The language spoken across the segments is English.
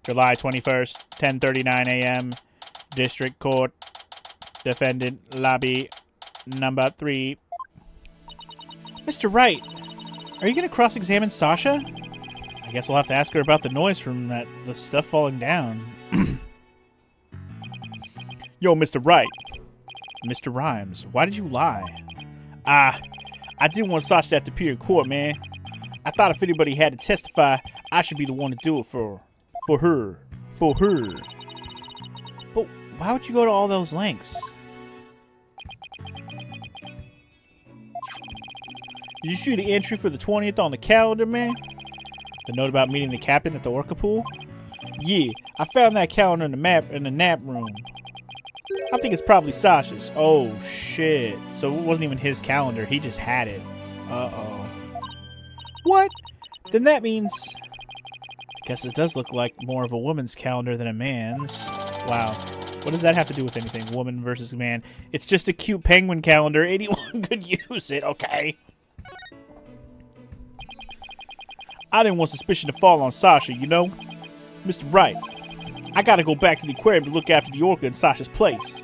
July 21st, 10:39 a.m. District Court. Defendant lobby number 3. Mr. Wright, are you going to cross-examine Sasha? I guess I'll have to ask her about the noise from the stuff falling down. Yo, Mr. Wright. Mr. Rhymes, why did you lie? I didn't want Sasha to have to appear in court, man. I thought if anybody had to testify, I should be the one to do it for her. But why would you go to all those lengths? Did you shoot an entry for the 20th on the calendar, man? The note about meeting the captain at the orca pool? Yeah, I found that calendar in the nap room. I think it's probably Sasha's. Oh, shit. So it wasn't even his calendar. He just had it. Uh-oh. What? Then that means... I guess it does look like more of a woman's calendar than a man's. Wow. What does that have to do with anything? Woman versus man. It's just a cute penguin calendar. Anyone could use it, okay? I didn't want suspicion to fall on Sasha, you know? Mr. Wright, I gotta go back to the aquarium to look after the orca in Sasha's place.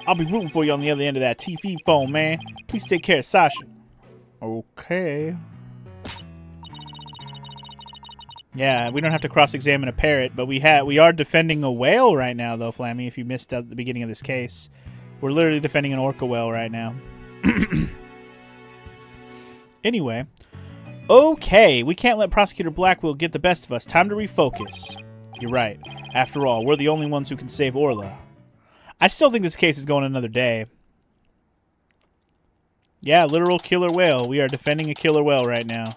I'll be rooting for you on the other end of that TV phone, man. Please take care of Sasha. Okay. Yeah, we don't have to cross-examine a parrot, but we are defending a whale right now, though, Flammy, if you missed at the beginning of this case. We're literally defending an orca whale right now. Anyway. Okay, we can't let Prosecutor Blackwell get the best of us. Time to refocus. You're right. After all, we're the only ones who can save Orla. I still think this case is going another day. Yeah, literal killer whale. We are defending a killer whale right now.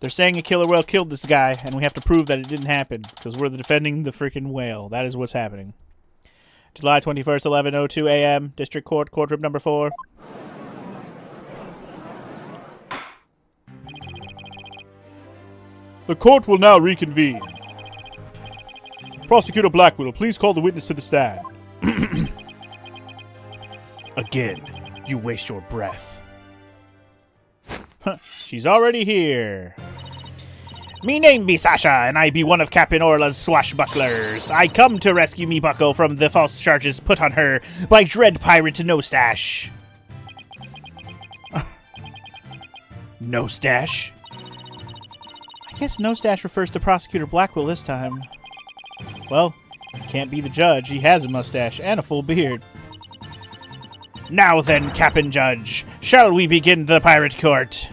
They're saying a killer whale killed this guy, and we have to prove that it didn't happen, because we're defending the freaking whale. That is what's happening. July 21st, 11:02 a.m. District Court, courtroom number 4. The court will now reconvene. Prosecutor Blackwell, please call the witness to the stand. Again, you waste your breath. She's already here. Me name be Sasha, and I be one of Captain Orla's swashbucklers. I come to rescue me bucko from the false charges put on her by dread pirate No Stash. No Stash? I guess No Stash refers to Prosecutor Blackwell this time. Well, can't be the judge. He has a mustache and a full beard. Now then, Captain Judge, shall we begin the pirate court?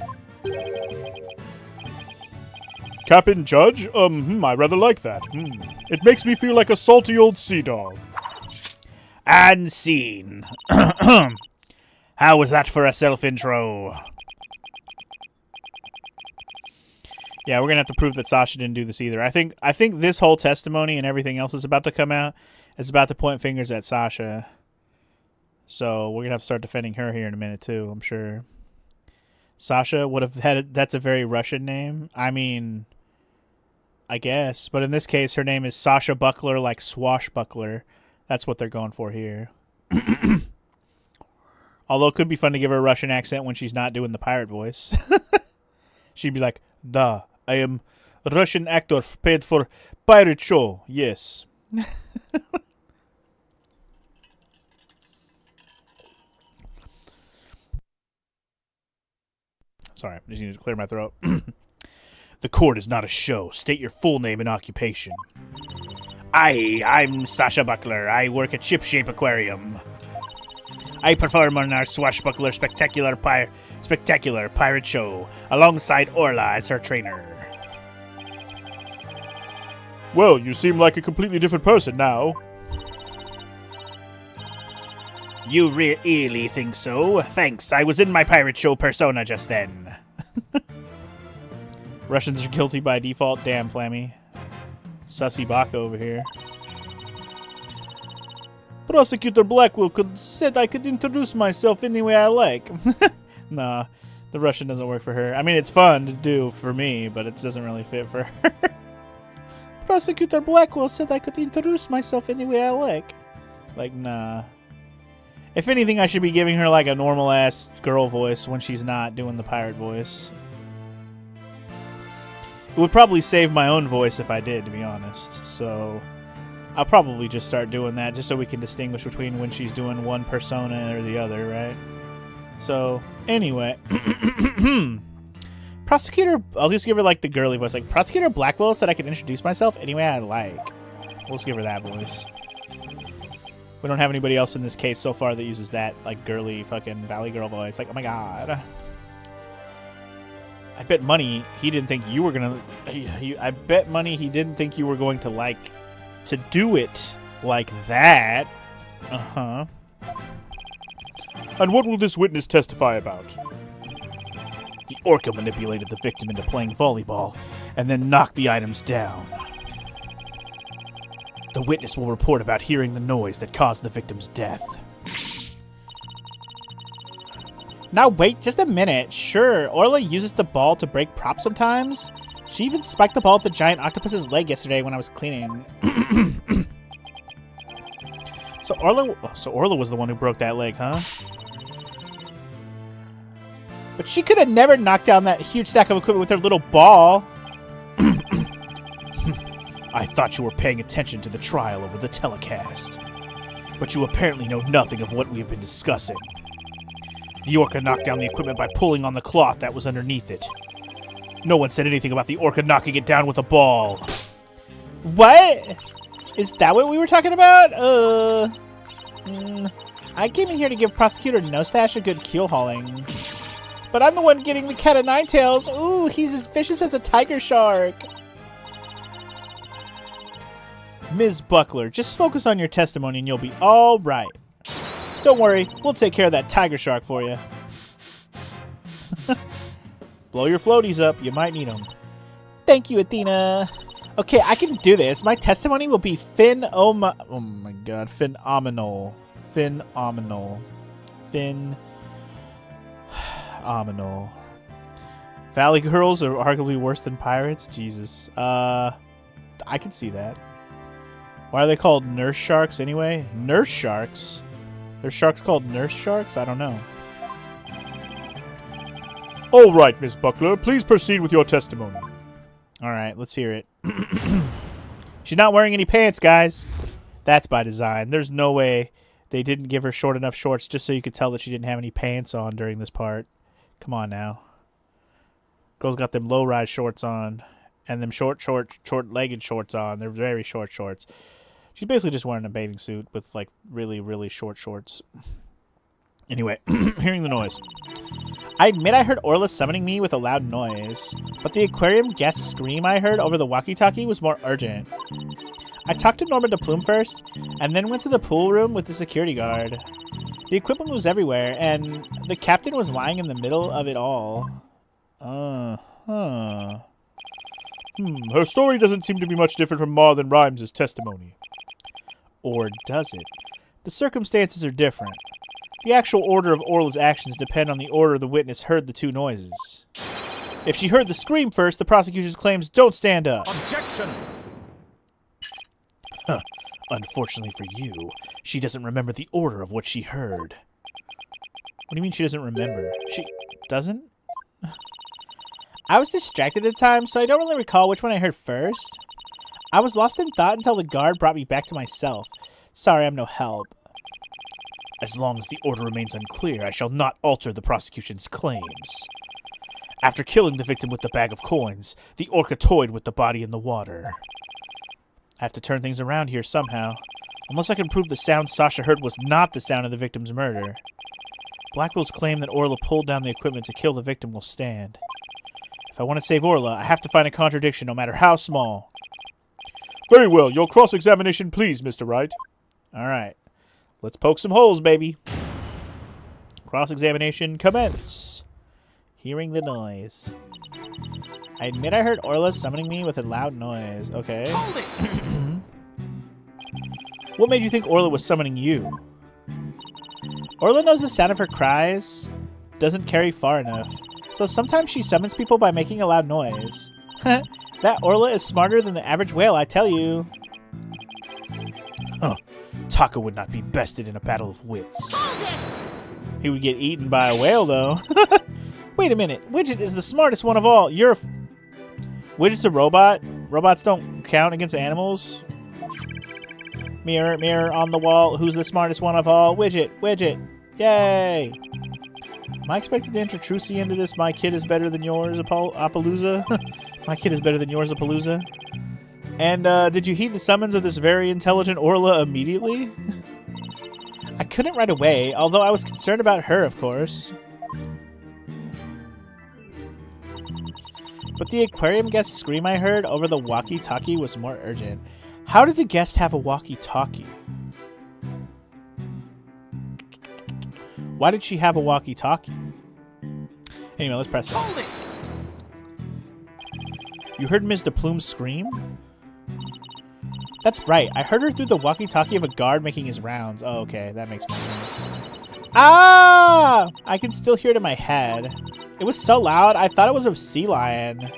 Captain Judge? I rather like that. It makes me feel like a salty old sea dog. And scene. How was that for a self-intro? Yeah, we're gonna have to prove that Sasha didn't do this either. I think this whole testimony and everything else is about to come out is about to point fingers at Sasha. So we're gonna have to start defending her here in a minute too, I'm sure. Sasha would have had that's a very Russian name. I mean, I guess, but in this case her name is Sasha Buckler, like swashbuckler. That's what they're going for here. Although it could be fun to give her a Russian accent when she's not doing the pirate voice. She'd be like, "Da, I am a Russian actor paid for pirate show, yes." Sorry, I just need to clear my throat. The court is not a show. State your full name and occupation. I'm Sasha Buckler. I work at Shipshape Aquarium. I perform on our swashbuckler spectacular pirate show, alongside Orla as her trainer. Well, you seem like a completely different person now. You really think so? Thanks, I was in my pirate show persona just then. Russians are guilty by default. Damn, Flammy. Sussy Baka over here. Prosecutor Blackwell said I could introduce myself any way I like. Nah, the Russian doesn't work for her. I mean, it's fun to do for me, but it doesn't really fit for her. Prosecutor Blackwell said I could introduce myself any way I like. Like, nah. If anything, I should be giving her like a normal-ass girl voice when she's not doing the pirate voice. It would probably save my own voice if I did, to be honest. So I'll probably just start doing that just so we can distinguish between when she's doing one persona or the other, right? So, anyway. Prosecutor, I'll just give her like the girly voice. Like, Prosecutor Blackwell said I could introduce myself any way I like. We'll just give her that voice. We don't have anybody else in this case so far that uses that like girly fucking Valley Girl voice. Like, oh my god. I bet money he didn't think you were gonna. I bet money he didn't think you were going to like to do it like that. Uh-huh. And what will this witness testify about? The orca manipulated the victim into playing volleyball and then knocked the items down. The witness will report about hearing the noise that caused the victim's death. Now wait just a minute. Sure, Orla uses the ball to break props sometimes. She even spiked the ball at the giant octopus's leg yesterday when I was cleaning. So Orla was the one who broke that leg, huh? But she could have never knocked down that huge stack of equipment with her little ball. I thought you were paying attention to the trial over the telecast. But you apparently know nothing of what we have been discussing. The orca knocked down the equipment by pulling on the cloth that was underneath it. No one said anything about the orca knocking it down with a ball. What? Is that what we were talking about? I came in here to give Prosecutor Nostache a good keel hauling. But I'm the one getting the cat of nine tails. Ooh, he's as vicious as a tiger shark. Ms. Buckler, just focus on your testimony and you'll be all right. Don't worry, we'll take care of that tiger shark for you. Blow your floaties up, you might need them. Thank you, Athena. Okay, I can do this. My testimony will be oh my god, phenomenal. Phenomenal. Phenomenal. Valley girls are arguably worse than pirates? Jesus. I can see that. Why are they called nurse sharks anyway? Nurse sharks? There's sharks called nurse sharks? I don't know. All right, Miss Buckler, please proceed with your testimony. All right, let's hear it. She's not wearing any pants, guys. That's by design. There's no way they didn't give her short enough shorts just so you could tell that she didn't have any pants on during this part. Come on now. Girl's got them low-rise shorts on and them short-legged shorts on. They're very short shorts. She's basically just wearing a bathing suit with, like, really, really short shorts. Anyway, hearing the noise. I admit I heard Orla summoning me with a loud noise, but the aquarium guest scream I heard over the walkie-talkie was more urgent. I talked to Norma de Plume first, and then went to the pool room with the security guard. The equipment was everywhere, and the captain was lying in the middle of it all. Her story doesn't seem to be much different from Marlon Rhymes' testimony. Or does it? The circumstances are different. The actual order of Orla's actions depend on the order the witness heard the two noises. If she heard the scream first, the prosecution's claims don't stand up. Objection! Huh. Unfortunately for you, she doesn't remember the order of what she heard. What do you mean she doesn't remember? She doesn't? I was distracted at the time, so I don't really recall which one I heard first. I was lost in thought until the guard brought me back to myself. Sorry, I'm no help. As long as the order remains unclear, I shall not alter the prosecution's claims. After killing the victim with the bag of coins, the orca toyed with the body in the water. I have to turn things around here somehow. Unless I can prove the sound Sasha heard was not the sound of the victim's murder. Blackwell's claim that Orla pulled down the equipment to kill the victim will stand. If I want to save Orla, I have to find a contradiction, no matter how small. Very well. Your cross-examination, please, Mr. Wright. All right. Let's poke some holes, baby. Cross-examination commence. Hearing the noise. I admit I heard Orla summoning me with a loud noise. Okay. Hold it! What made you think Orla was summoning you? Orla knows the sound of her cries doesn't carry far enough, so sometimes she summons people by making a loud noise. That Orla is smarter than the average whale, I tell you. Huh. Taka would not be bested in a battle of wits. He would get eaten by a whale, though. Wait a minute. Widget is the smartest one of all. Widget's a robot? Robots don't count against animals? Mirror, mirror on the wall. Who's the smartest one of all? Widget, Widget. Yay! Am I expected to enter Trucy into this? My kid is better than yours, Appaloosa? My kid is better than yours, Appaloosa? And did you heed the summons of this very intelligent Orla immediately? I couldn't right away, although I was concerned about her, of course. But the aquarium guest scream I heard over the walkie-talkie was more urgent. How did the guest have a walkie-talkie? Why did she have a walkie-talkie? Anyway, let's press it. Hold it! You heard Ms. DePlume scream? That's right. I heard her through the walkie-talkie of a guard making his rounds. Oh, okay. That makes more sense. Ah! I can still hear it in my head. It was so loud, I thought it was a sea lion.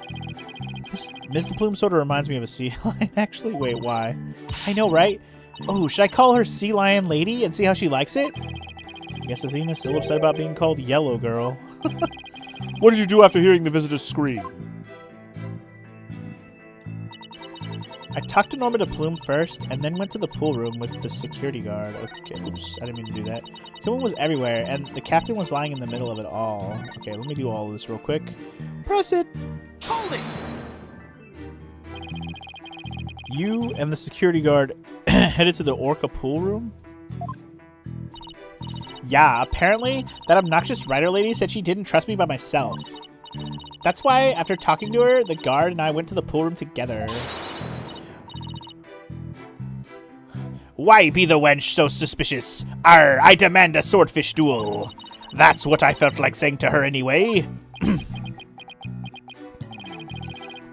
Ms. DePlume sort of reminds me of a sea lion, actually. Wait, why? I know, right? Oh, should I call her Sea Lion Lady and see how she likes it? I guess Athena's still upset about being called Yellow Girl. What did you do after hearing the visitor's scream? I talked to Norma DePlume first, and then went to the pool room with the security guard. Okay, oops, I didn't mean to do that. Kilman was everywhere, and the captain was lying in the middle of it all. Okay, let me do all of this real quick. Press it! Hold it! You and the security guard headed to the Orca pool room? Yeah, apparently that obnoxious writer lady said she didn't trust me by myself. That's why, after talking to her, the guard and I went to the pool room together. Why be the wench so suspicious? Arr, I demand a swordfish duel. That's what I felt like saying to her anyway.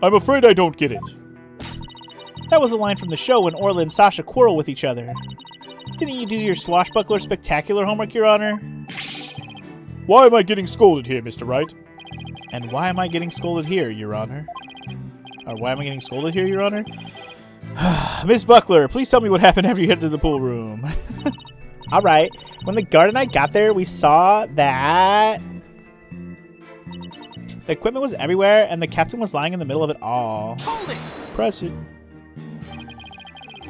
I'm afraid I don't get it. That was a line from the show when Orla and Sasha quarrel with each other. Didn't you do your swashbuckler spectacular homework, Your Honor? Why am I getting scolded here, Mr. Wright? And why am I getting scolded here, Your Honor? Or why am I getting scolded here, Your Honor? Miss Buckler, please tell me what happened after you headed to the pool room. Alright, when the guard and I got there, we saw that the equipment was everywhere and the captain was lying in the middle of it all. Hold it! Press it.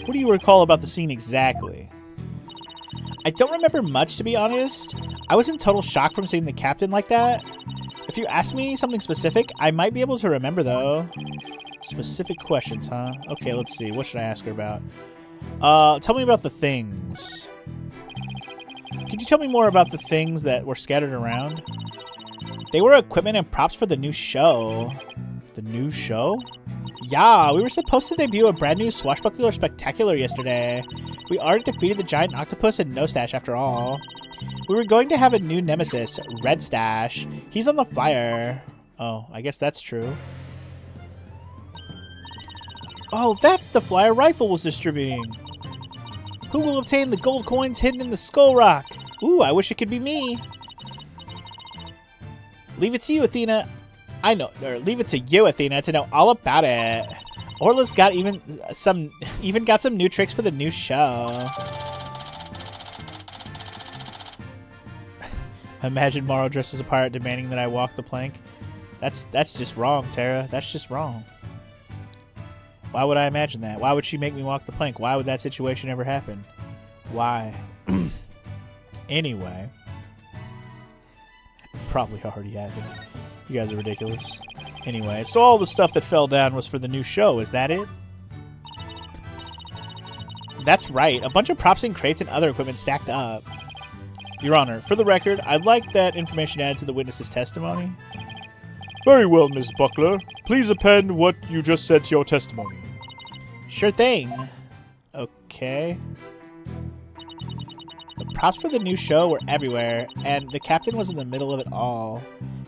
What do you recall about the scene exactly? I don't remember much, to be honest. I was in total shock from seeing the captain like that. If you ask me something specific, I might be able to remember, though. Specific questions, huh? Okay, let's see. What should I ask her about? Tell me about the things. Could you tell me more about the things that were scattered around? They were equipment and props for the new show. The new show? Yeah, we were supposed to debut a brand new Swashbuckler Spectacular yesterday. We already defeated the giant octopus and No Stash after all. We were going to have a new nemesis, Red Stash. He's on the flyer. Oh, I guess that's true. Oh, that's the flyer Rifle was distributing. Who will obtain the gold coins hidden in the Skull Rock? Ooh, I wish it could be me. Leave it to you, Athena. Leave it to you, Athena, to know all about it. Orla's got even got some new tricks for the new show. Imagine Morrow dressed as a pirate demanding that I walk the plank. That's just wrong, Tara. That's just wrong. Why would I imagine that? Why would she make me walk the plank? Why would that situation ever happen? Why? Anyway. Probably already happened. You guys are ridiculous. Anyway, so all the stuff that fell down was for the new show. Is that it? That's right. A bunch of props and crates and other equipment stacked up. Your Honor, for the record, I'd like that information added to the witness's testimony. Very well, Ms. Buckler. Please append what you just said to your testimony. Sure thing. Okay. The props for the new show were everywhere, and the captain was in the middle of it all.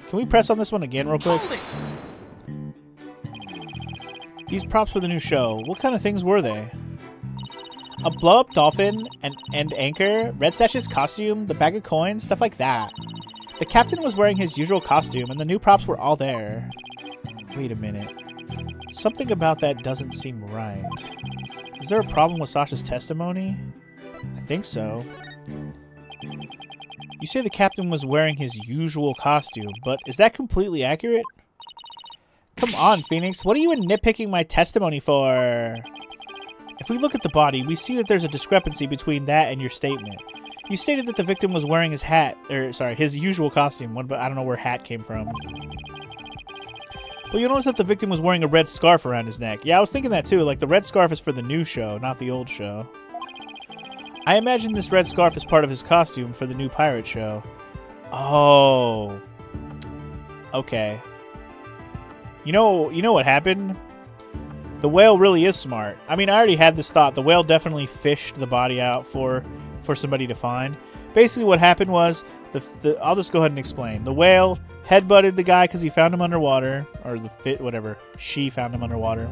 Can we press on this one again real quick? These props for the new show, what kind of things were they? A blow-up dolphin, an end anchor, Red Stash's costume, the bag of coins, stuff like that. The captain was wearing his usual costume, and the new props were all there. Wait a minute. Something about that doesn't seem right. Is there a problem with Sasha's testimony? I think so. You say the captain was wearing his usual costume, but is that completely accurate? Come on, Phoenix. What are you nitpicking my testimony for? If we look at the body, we see that there's a discrepancy between that and your statement. You stated that the victim was wearing his hat, or sorry, his usual costume. I don't know where hat came from. But you notice that the victim was wearing a red scarf around his neck. Yeah, I was thinking that too. Like, the red scarf is for the new show, not the old show. I imagine this red scarf is part of his costume for the new pirate show. Oh. Okay. You know what happened? The whale really is smart. I mean, I already had this thought. The whale definitely fished the body out for somebody to find. Basically, what happened was, I'll just go ahead and explain. The whale headbutted the guy because he found him underwater, or whatever. She found him underwater.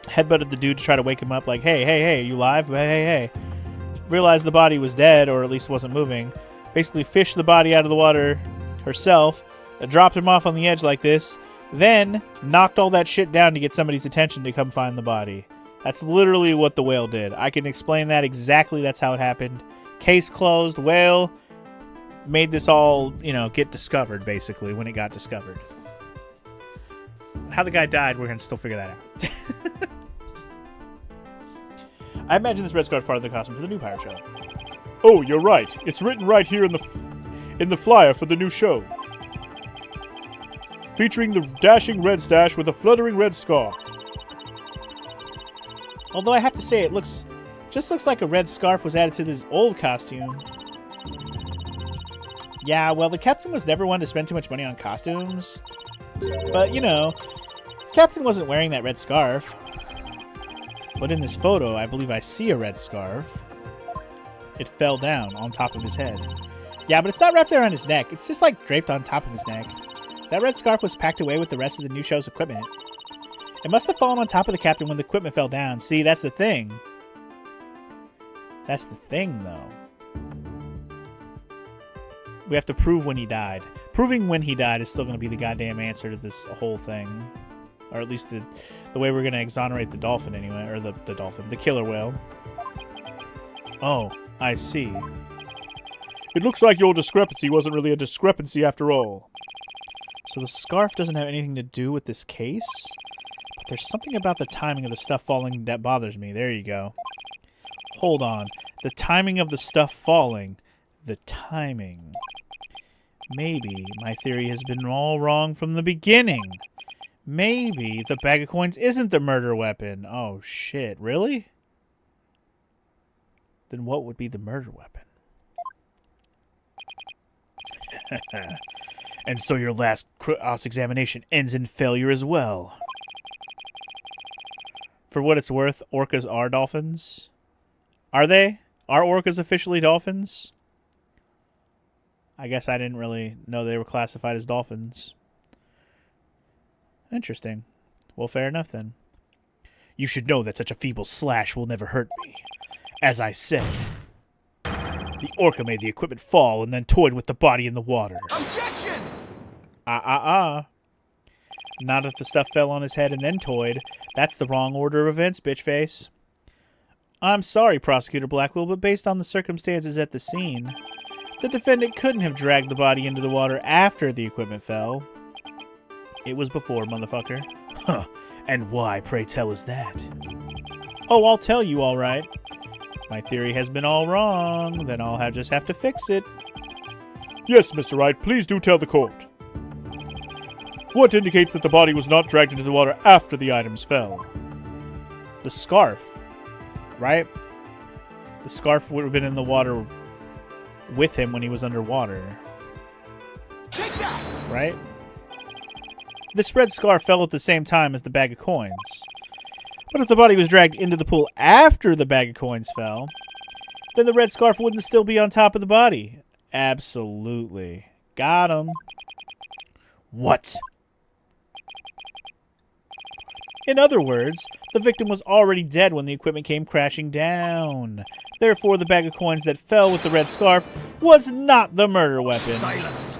Headbutted the dude to try to wake him up, like, hey, you live? Hey. Realized the body was dead, or at least wasn't moving. Basically, fished the body out of the water herself, dropped him off on the edge like this, then knocked all that shit down to get somebody's attention to come find the body. That's literally what the whale did. I can explain that exactly. That's how it happened. Case closed. Whale made this all, get discovered, basically, when it got discovered. How the guy died, we're going to still figure that out. I imagine this red scarf part of the costume for the new pirate show. Oh, you're right. It's written right here in the flyer for the new show. Featuring the dashing red stash with a fluttering red scarf. Although I have to say, it just looks like a red scarf was added to this old costume. Yeah, well, the captain was never one to spend too much money on costumes. But, Captain wasn't wearing that red scarf. But in this photo, I believe I see a red scarf. It fell down on top of his head. Yeah, but it's not wrapped around his neck. It's just, like, draped on top of his neck. That red scarf was packed away with the rest of the new show's equipment. It must have fallen on top of the captain when the equipment fell down. See, that's the thing. That's the thing, though. We have to prove when he died. Proving when he died is still going to be the goddamn answer to this whole thing. Or at least the way we're going to exonerate the dolphin anyway. Or the dolphin. The killer whale. Oh, I see. It looks like your discrepancy wasn't really a discrepancy after all. So the scarf doesn't have anything to do with this case? But there's something about the timing of the stuff falling that bothers me. There you go. Hold on. The timing of the stuff falling. The timing. Maybe my theory has been all wrong from the beginning. Maybe the bag of coins isn't the murder weapon. Oh, shit. Really? Then what would be the murder weapon? And so your last cross-examination ends in failure as well. For what it's worth, orcas are dolphins. Are they? Are orcas officially dolphins? I guess I didn't really know they were classified as dolphins. Interesting. Well, fair enough then. You should know that such a feeble slash will never hurt me. As I said, the orca made the equipment fall and then toyed with the body in the water. Objection! Not if the stuff fell on his head and then toyed. That's the wrong order of events, bitch face. I'm sorry, Prosecutor Blackwell, but based on the circumstances at the scene, the defendant couldn't have dragged the body into the water after the equipment fell. It was before, motherfucker. Huh. And why, pray tell, is that? Oh, I'll tell you, all right. My theory has been all wrong. Then I'll just have to fix it. Yes, Mr. Wright, please do tell the court. What indicates that the body was not dragged into the water after the items fell? The scarf, right? The scarf would have been in the water with him when he was underwater. Take that! Right? This red scarf fell at the same time as the bag of coins. But if the body was dragged into the pool after the bag of coins fell, then the red scarf wouldn't still be on top of the body. Absolutely. Got him. What? In other words, the victim was already dead when the equipment came crashing down. Therefore, the bag of coins that fell with the red scarf was not the murder weapon. Silence!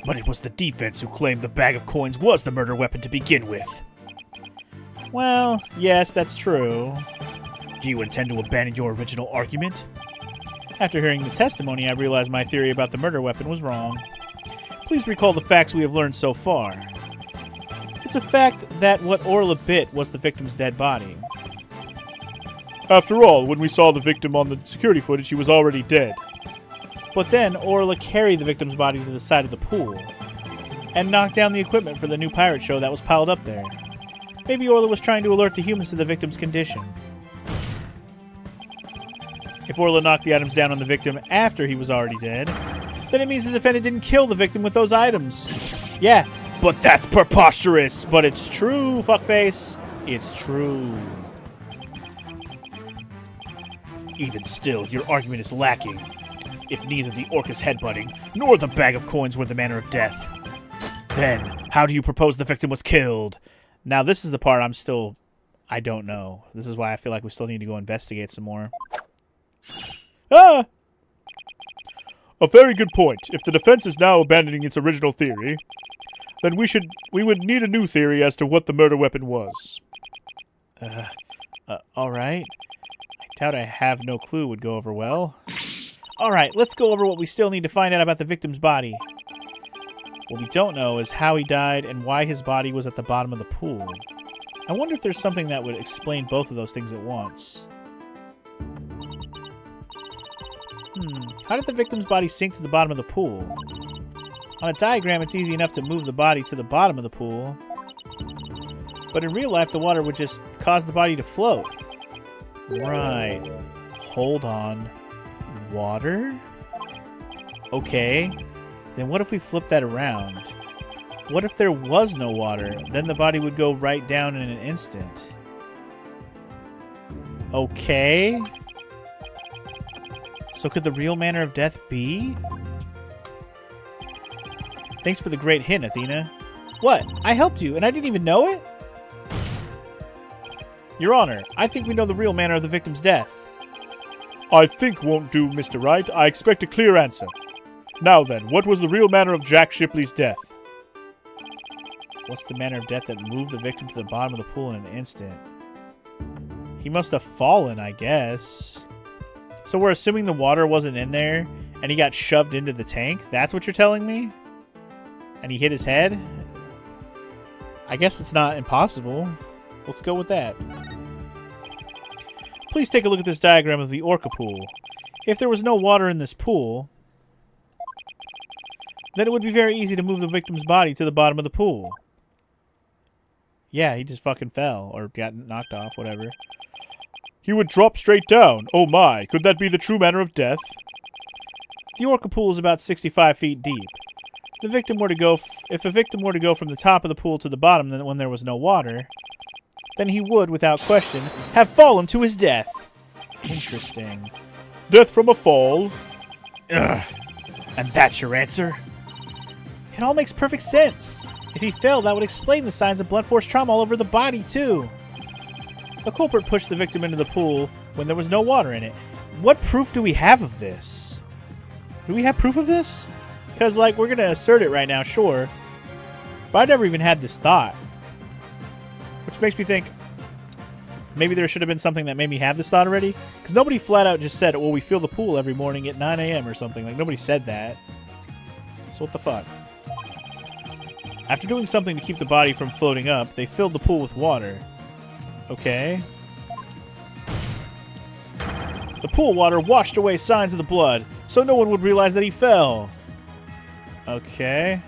But it was the defense who claimed the bag of coins was the murder weapon to begin with. Well, yes, that's true. Do you intend to abandon your original argument? After hearing the testimony, I realized my theory about the murder weapon was wrong. Please recall the facts we have learned so far. It's a fact that what Orla bit was the victim's dead body. After all, when we saw the victim on the security footage, he was already dead. But then Orla carried the victim's body to the side of the pool and knocked down the equipment for the new pirate show that was piled up there. Maybe Orla was trying to alert the humans to the victim's condition. If Orla knocked the items down on the victim after he was already dead, then it means the defendant didn't kill the victim with those items. Yeah, But that's preposterous! but it's true, fuckface. It's true. Even still, your argument is lacking. If neither the Orca's headbutting nor the bag of coins were the manner of death, then how do you propose the victim was killed? Now this is the part I don't know. This is why I feel like we still need to go investigate some more. Ah! A very good point. If the defense is now abandoning its original theory, then we would need a new theory as to what the murder weapon was. Alright. I doubt I have no clue would go over well. Alright, let's go over what we still need to find out about the victim's body. What we don't know is how he died and why his body was at the bottom of the pool. I wonder if there's something that would explain both of those things at once. How did the victim's body sink to the bottom of the pool? On a diagram, it's easy enough to move the body to the bottom of the pool. But in real life, the water would just cause the body to float. Right. Hold on. Water? Okay. Then what if we flip that around? What if there was no water? Then the body would go right down in an instant. Okay. So could the real manner of death be? Thanks for the great hint, Athena. What? I helped you, and I didn't even know it? Your Honor, I think we know the real manner of the victim's death. I think won't do, Mr. Wright. I expect a clear answer. Now then, what was the real manner of Jack Shipley's death? What's the manner of death that moved the victim to the bottom of the pool in an instant? He must have fallen, I guess. So we're assuming the water wasn't in there, and he got shoved into the tank? That's what you're telling me? And he hit his head? I guess it's not impossible. Let's go with that. Please take a look at this diagram of the Orca pool. If there was no water in this pool, then it would be very easy to move the victim's body to the bottom of the pool. Yeah, he just fucking fell, or got knocked off, whatever. He would drop straight down. Oh my, could that be the true manner of death? The Orca pool is about 65 feet deep. If a victim were to go from the top of the pool to the bottom when there was no water, then he would, without question, have fallen to his death. Interesting. Death from a fall? Ugh. And that's your answer? It all makes perfect sense. If he fell, that would explain the signs of blunt force trauma all over the body, too. The culprit pushed the victim into the pool when there was no water in it. What proof do we have of this? Do we have proof of this? Because, like, we're going to assert it right now, sure. But I never even had this thought. Which makes me think maybe there should have been something that made me have this thought already. Because nobody flat out just said, well, we fill the pool every morning at 9 a.m. or something. Like, nobody said that. So what the fuck? After doing something to keep the body from floating up, they filled the pool with water. Okay. The pool water washed away signs of the blood, so no one would realize that he fell. Okay.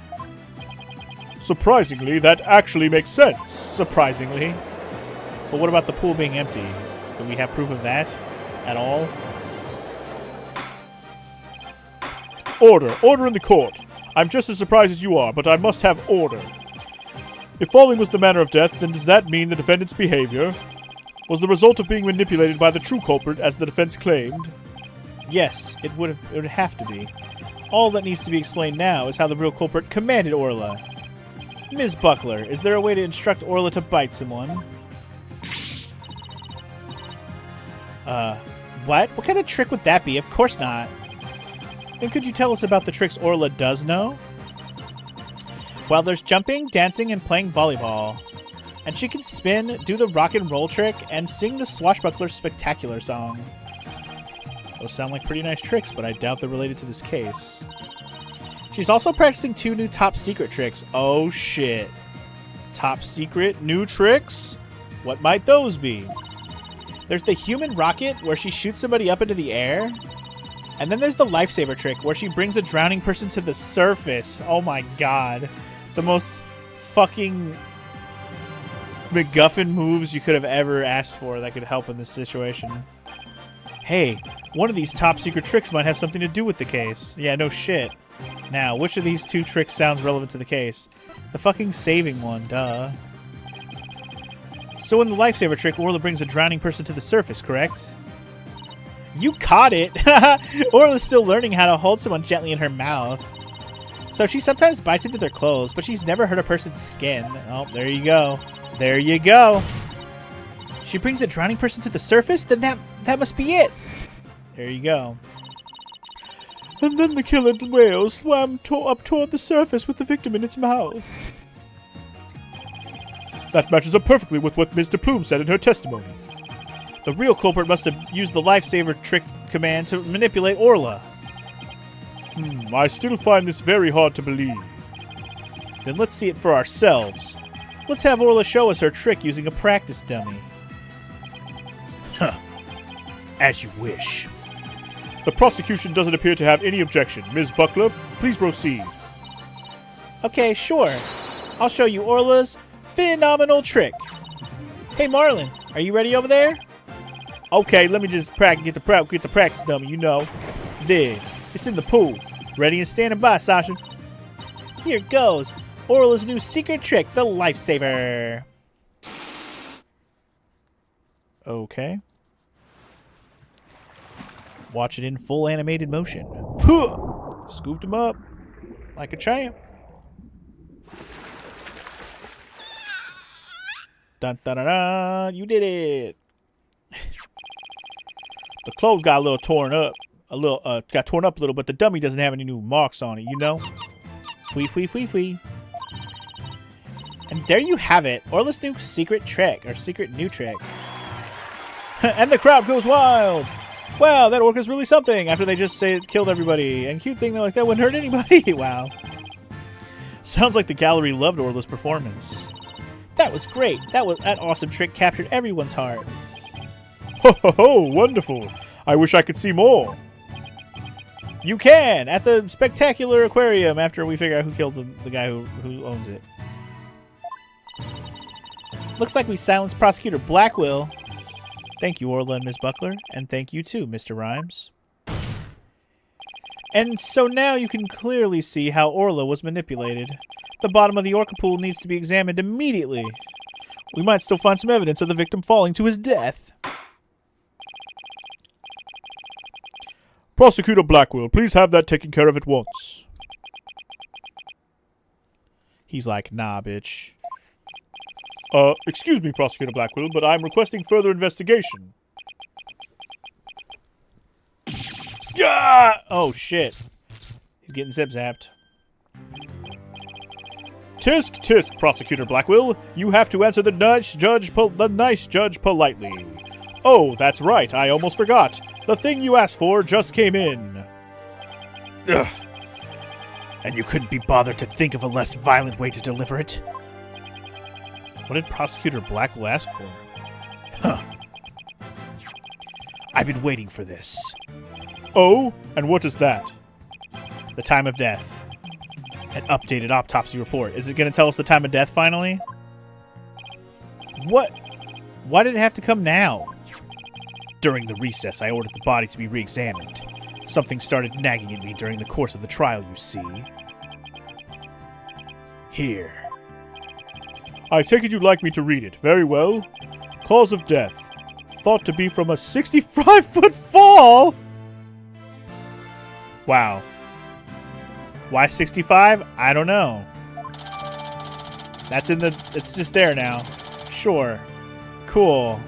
Surprisingly, that actually makes sense. Surprisingly. But what about the pool being empty? Do we have proof of that at all? Order. Order in the court. I'm just as surprised as you are, but I must have order. If falling was the manner of death, then does that mean the defendant's behavior was the result of being manipulated by the true culprit, as the defense claimed? Yes, it would have to be. All that needs to be explained now is how the real culprit commanded Orla. Ms. Buckler, is there a way to instruct Orla to bite someone? What? What kind of trick would that be? Of course not. Then could you tell us about the tricks Orla does know? Well, there's jumping, dancing, and playing volleyball. And she can spin, do the rock and roll trick, and sing the Swashbuckler Spectacular song. Those sound like pretty nice tricks, but I doubt they're related to this case. She's also practicing 2 new top secret tricks. Oh shit. Top secret new tricks? What might those be? There's the human rocket where she shoots somebody up into the air. And then there's the lifesaver trick where she brings a drowning person to the surface. Oh my god. The most fucking MacGuffin moves you could have ever asked for that could help in this situation. Hey, one of these top secret tricks might have something to do with the case. Yeah, no shit. Now, which of these 2 tricks sounds relevant to the case? The fucking saving one, duh. So in the lifesaver trick, Orla brings a drowning person to the surface, correct? You caught it! Orla's still learning how to hold someone gently in her mouth. So she sometimes bites into their clothes, but she's never hurt a person's skin. Oh, there you go. There you go. She brings a drowning person to the surface? Then that must be it. There you go. And then the killer whale swam up toward the surface with the victim in its mouth. That matches up perfectly with what Ms. DePlume said in her testimony. The real culprit must have used the lifesaver trick command to manipulate Orla. I still find this very hard to believe. Then let's see it for ourselves. Let's have Orla show us her trick using a practice dummy. Huh. As you wish. The prosecution doesn't appear to have any objection. Ms. Buckler, please proceed. Okay, sure. I'll show you Orla's phenomenal trick. Hey, Marlon, are you ready over there? Okay, let me just get the practice dummy, you know. There. It's in the pool. Ready and standing by, Sasha. Here goes. Orla's new secret trick, the lifesaver. Okay. Watch it in full animated motion. Huh! Scooped him up like a champ. Dun dun dun dun! You did it. The clothes got a little torn up. Got torn up a little, but the dummy doesn't have any new marks on it, you know? Fwee, fwee, fwee, fwee. And there you have it. Orla's new secret trick, or secret new trick. And the crowd goes wild. Wow, that orca's really something. After they just say it killed everybody. And cute thing, they're like, that wouldn't hurt anybody. Wow. Sounds like the gallery loved Orla's performance. That was great. That awesome trick captured everyone's heart. Ho ho ho, wonderful. I wish I could see more. You can, at the spectacular aquarium after we figure out who killed the guy who owns it. Looks like we silenced Prosecutor Blackwell. Thank you, Orla and Ms. Buckler, and thank you too, Mr. Rhymes. And so now you can clearly see how Orla was manipulated. The bottom of the orca pool needs to be examined immediately. We might still find some evidence of the victim falling to his death. Prosecutor Blackwell, please have that taken care of at once. He's like, nah, bitch. Excuse me, Prosecutor Blackwell, but I'm requesting further investigation. Yeah! Oh, shit. He's getting zip-zapped. Tisk, tisk, Prosecutor Blackwell. You have to answer the nice judge politely. Oh, that's right, I almost forgot. The thing you asked for just came in. Ugh. And you couldn't be bothered to think of a less violent way to deliver it? What did Prosecutor Blackwell ask for? Huh. I've been waiting for this. Oh? And what is that? The time of death. An updated autopsy report. Is it going to tell us the time of death finally? What? Why did it have to come now? During the recess, I ordered the body to be re-examined. Something started nagging at me during the course of the trial, you see. Here. I take it you'd like me to read it. Very well. Cause of death. Thought to be from a 65-foot fall! Wow. Why 65? I don't know. That's in the... It's just there now. Sure. Cool.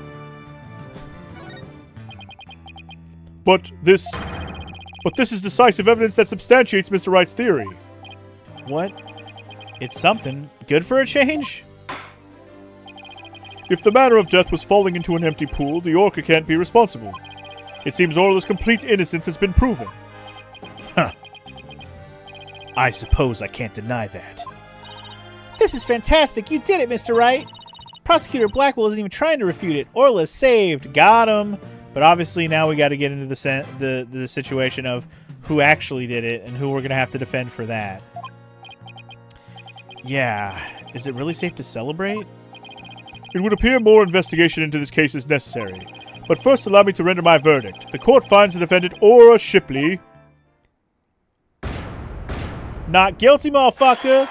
But this is decisive evidence that substantiates Mr. Wright's theory. What? It's something. Good for a change? If the manner of death was falling into an empty pool, the orca can't be responsible. It seems Orla's complete innocence has been proven. Huh. I suppose I can't deny that. This is fantastic. You did it, Mr. Wright. Prosecutor Blackwell isn't even trying to refute it. Orla's saved. Got him. But obviously now we got to get into the situation of who actually did it and who we're going to have to defend for that. Yeah. Is it really safe to celebrate? It would appear more investigation into this case is necessary. But first allow me to render my verdict. The court finds the defendant Aura Shipley not guilty, motherfucker.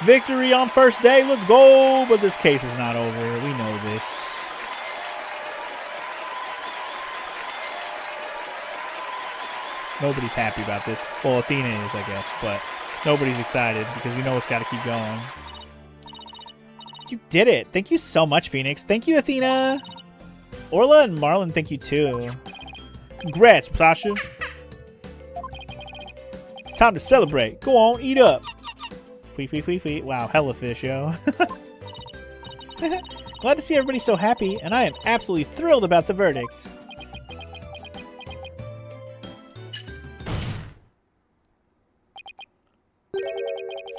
Victory on first day. Let's go. But this case is not over. We know this. Nobody's happy about this. Well, Athena is, I guess, but nobody's excited because we know it's got to keep going. You did it. Thank you so much, Phoenix. Thank you, Athena. Orla and Marlon, thank you too. Congrats, Sasha. Time to celebrate. Go on, eat up. Fee, fee, fee, fee. Wow, hella fish, yo. Glad to see everybody so happy, and I am absolutely thrilled about the verdict.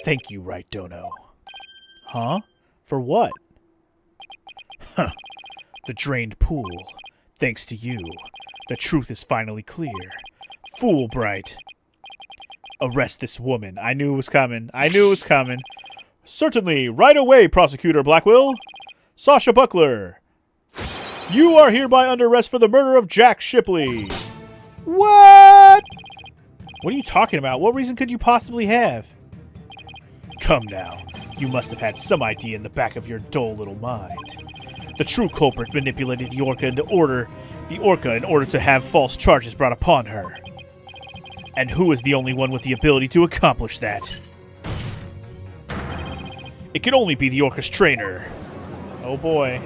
Thank you, Right Dono. Huh? For what? Huh. The drained pool. Thanks to you. The truth is finally clear. Fulbright. Arrest this woman. I knew it was coming. I knew it was coming. Certainly. Right away, Prosecutor Blackwell. Sasha Buckler. You are hereby under arrest for the murder of Jack Shipley. What? What are you talking about? What reason could you possibly have? Come now. You must have had some idea in the back of your dull little mind. The true culprit manipulated the Orca in order to have false charges brought upon her. And who is the only one with the ability to accomplish that? It can only be the Orca's trainer. Oh boy.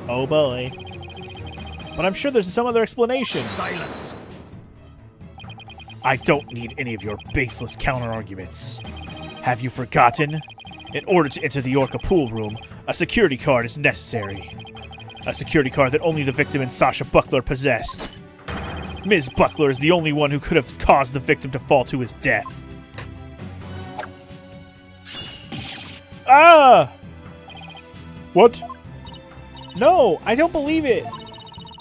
Oh boy. But I'm sure there's some other explanation. Silence. I don't need any of your baseless counter-arguments. Have you forgotten? In order to enter the Orca pool room, a security card is necessary. A security card that only the victim and Sasha Buckler possessed. Ms. Buckler is the only one who could have caused the victim to fall to his death. Ah! What? No, I don't believe it.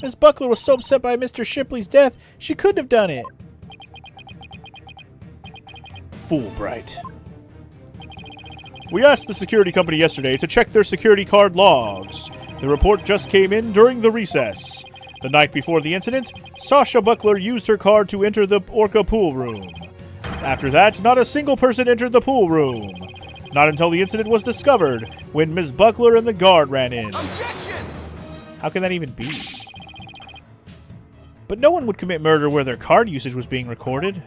Ms. Buckler was so upset by Mr. Shipley's death, she couldn't have done it. Fulbright. We asked the security company yesterday to check their security card logs. The report just came in during the recess. The night before the incident, Sasha Buckler used her card to enter the Orca pool room. After that, not a single person entered the pool room. Not until the incident was discovered, when Ms. Buckler and the guard ran in. Objection! How can that even be? But no one would commit murder where their card usage was being recorded.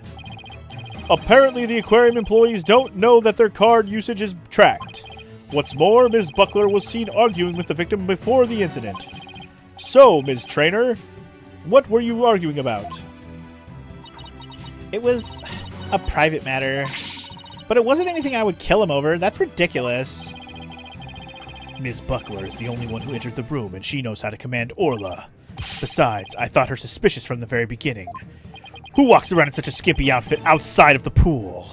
Apparently, the aquarium employees don't know that their card usage is tracked. What's more, Ms. Buckler was seen arguing with the victim before the incident. So, Ms. Trainer, what were you arguing about? It was a private matter. But it wasn't anything I would kill him over. That's ridiculous. Ms. Buckler is the only one who entered the room, and she knows how to command Orla. Besides, I thought her suspicious from the very beginning. Who walks around in such a skimpy outfit outside of the pool?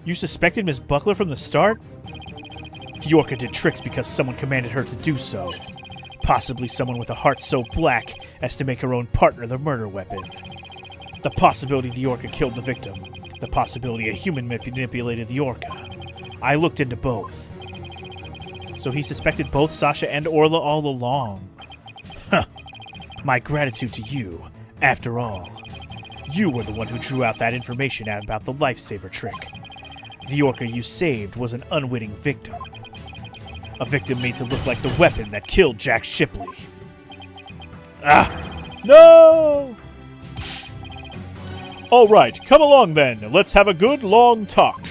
You suspected Ms. Buckler from the start? The Orca did tricks because someone commanded her to do so. Possibly someone with a heart so black as to make her own partner the murder weapon. The possibility the Orca killed the victim. The possibility a human manipulated the Orca. I looked into both. So he suspected both Sasha and Orla all along. Huh. My gratitude to you. After all, you were the one who drew out that information out about the lifesaver trick. The Orca you saved was an unwitting victim. A victim made to look like the weapon that killed Jack Shipley. Ah! No! All right, come along then. Let's have a good long talk.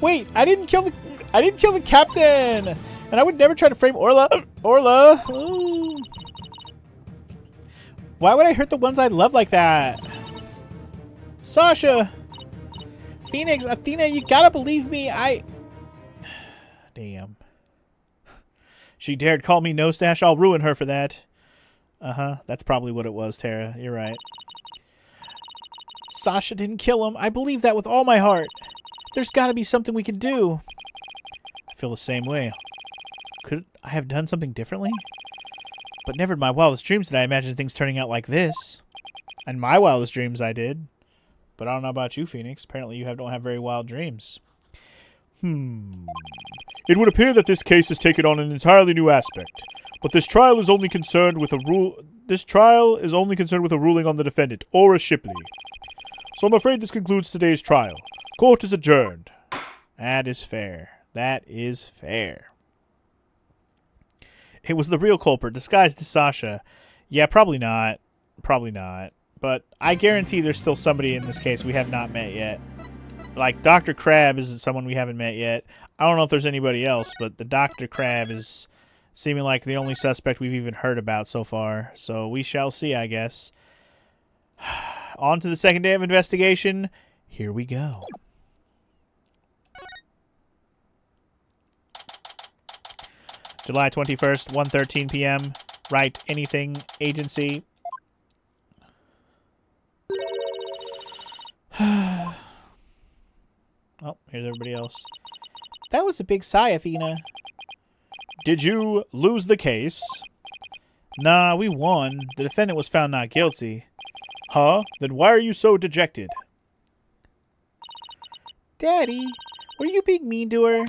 Wait, I didn't kill the captain, and I would never try to frame Orla. Orla. Ooh. Why would I hurt the ones I love like that? Sasha, Phoenix, Athena, you gotta believe me. Damn. She dared call me No Stash. I'll ruin her for that. That's probably what it was, Tara. You're right. Sasha didn't kill him. I believe that with all my heart. There's got to be something we can do. I feel the same way. Could I have done something differently? But never in my wildest dreams did I imagine things turning out like this. In my wildest dreams I did. But I don't know about you, Phoenix. Apparently you don't have very wild dreams. It would appear that this case has taken on an entirely new aspect, but this trial is only concerned with a ruling on the defendant, Aura Shipley. So I'm afraid this concludes today's trial. Court is adjourned. That is fair. That is fair. It was the real culprit, disguised as Sasha. Yeah, probably not. Probably not. But I guarantee there's still somebody in this case we have not met yet. Like, Dr. Crab is someone we haven't met yet. I don't know if there's anybody else, but the Dr. Crab is seeming like the only suspect we've even heard about so far. So we shall see, I guess. On to the second day of investigation. Here we go. July 21st, 1:13 p.m. Right, anything, agency. Oh, here's everybody else. That was a big sigh, Athena. Did you lose the case? Nah, we won. The defendant was found not guilty. Huh? Then why are you so dejected? Daddy, were you being mean to her?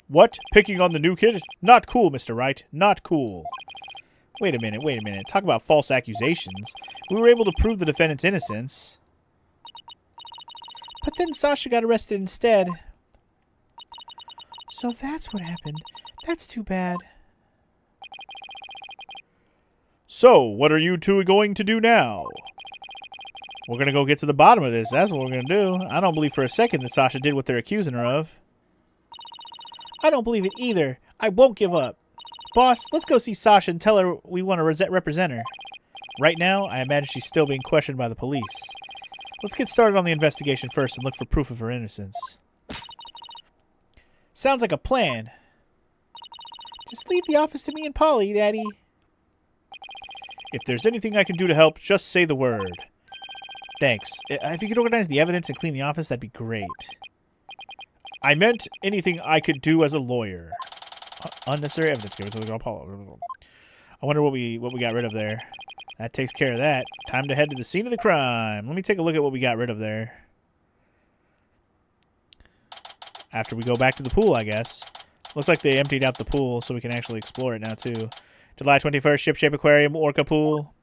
What? Picking on the new kid? Not cool, Mr. Wright. Not cool. Wait a minute. Talk about false accusations. We were able to prove the defendant's innocence. But then Sasha got arrested instead. So that's what happened. That's too bad. So, what are you two going to do now? We're going to go get to the bottom of this. That's what we're going to do. I don't believe for a second that Sasha did what they're accusing her of. I don't believe it either. I won't give up. Boss, let's go see Sasha and tell her we want to represent her. Right now, I imagine she's still being questioned by the police. Let's get started on the investigation first and look for proof of her innocence. Sounds like a plan. Just leave the office to me and Polly, Daddy. If there's anything I can do to help, just say the word. Thanks. If you could organize the evidence and clean the office, that'd be great. I meant anything I could do as a lawyer. Unnecessary evidence. Give it to the girl, Paula. I wonder what we got rid of there. That takes care of that. Time to head to the scene of the crime. Let me take a look at what we got rid of there. After we go back to the pool, I guess. Looks like they emptied out the pool, so we can actually explore it now, too. July 21st, Ship-Shape Aquarium, Orca Pool.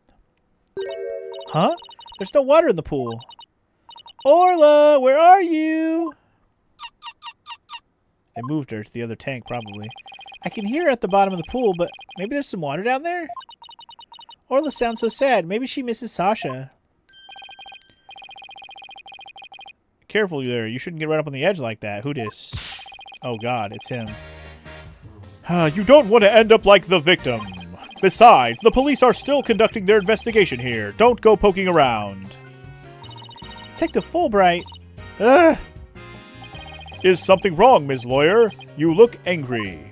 Huh? There's no water in the pool. Orla, where are you? They moved her to the other tank, probably. I can hear her at the bottom of the pool, but maybe there's some water down there? Orla sounds so sad. Maybe she misses Sasha. Careful there. You shouldn't get right up on the edge like that. Who dis? Oh, God. It's him. You don't want to end up like the victim. Besides, the police are still conducting their investigation here. Don't go poking around. Detective Fulbright. Ugh. Is something wrong, Ms. Lawyer? You look angry.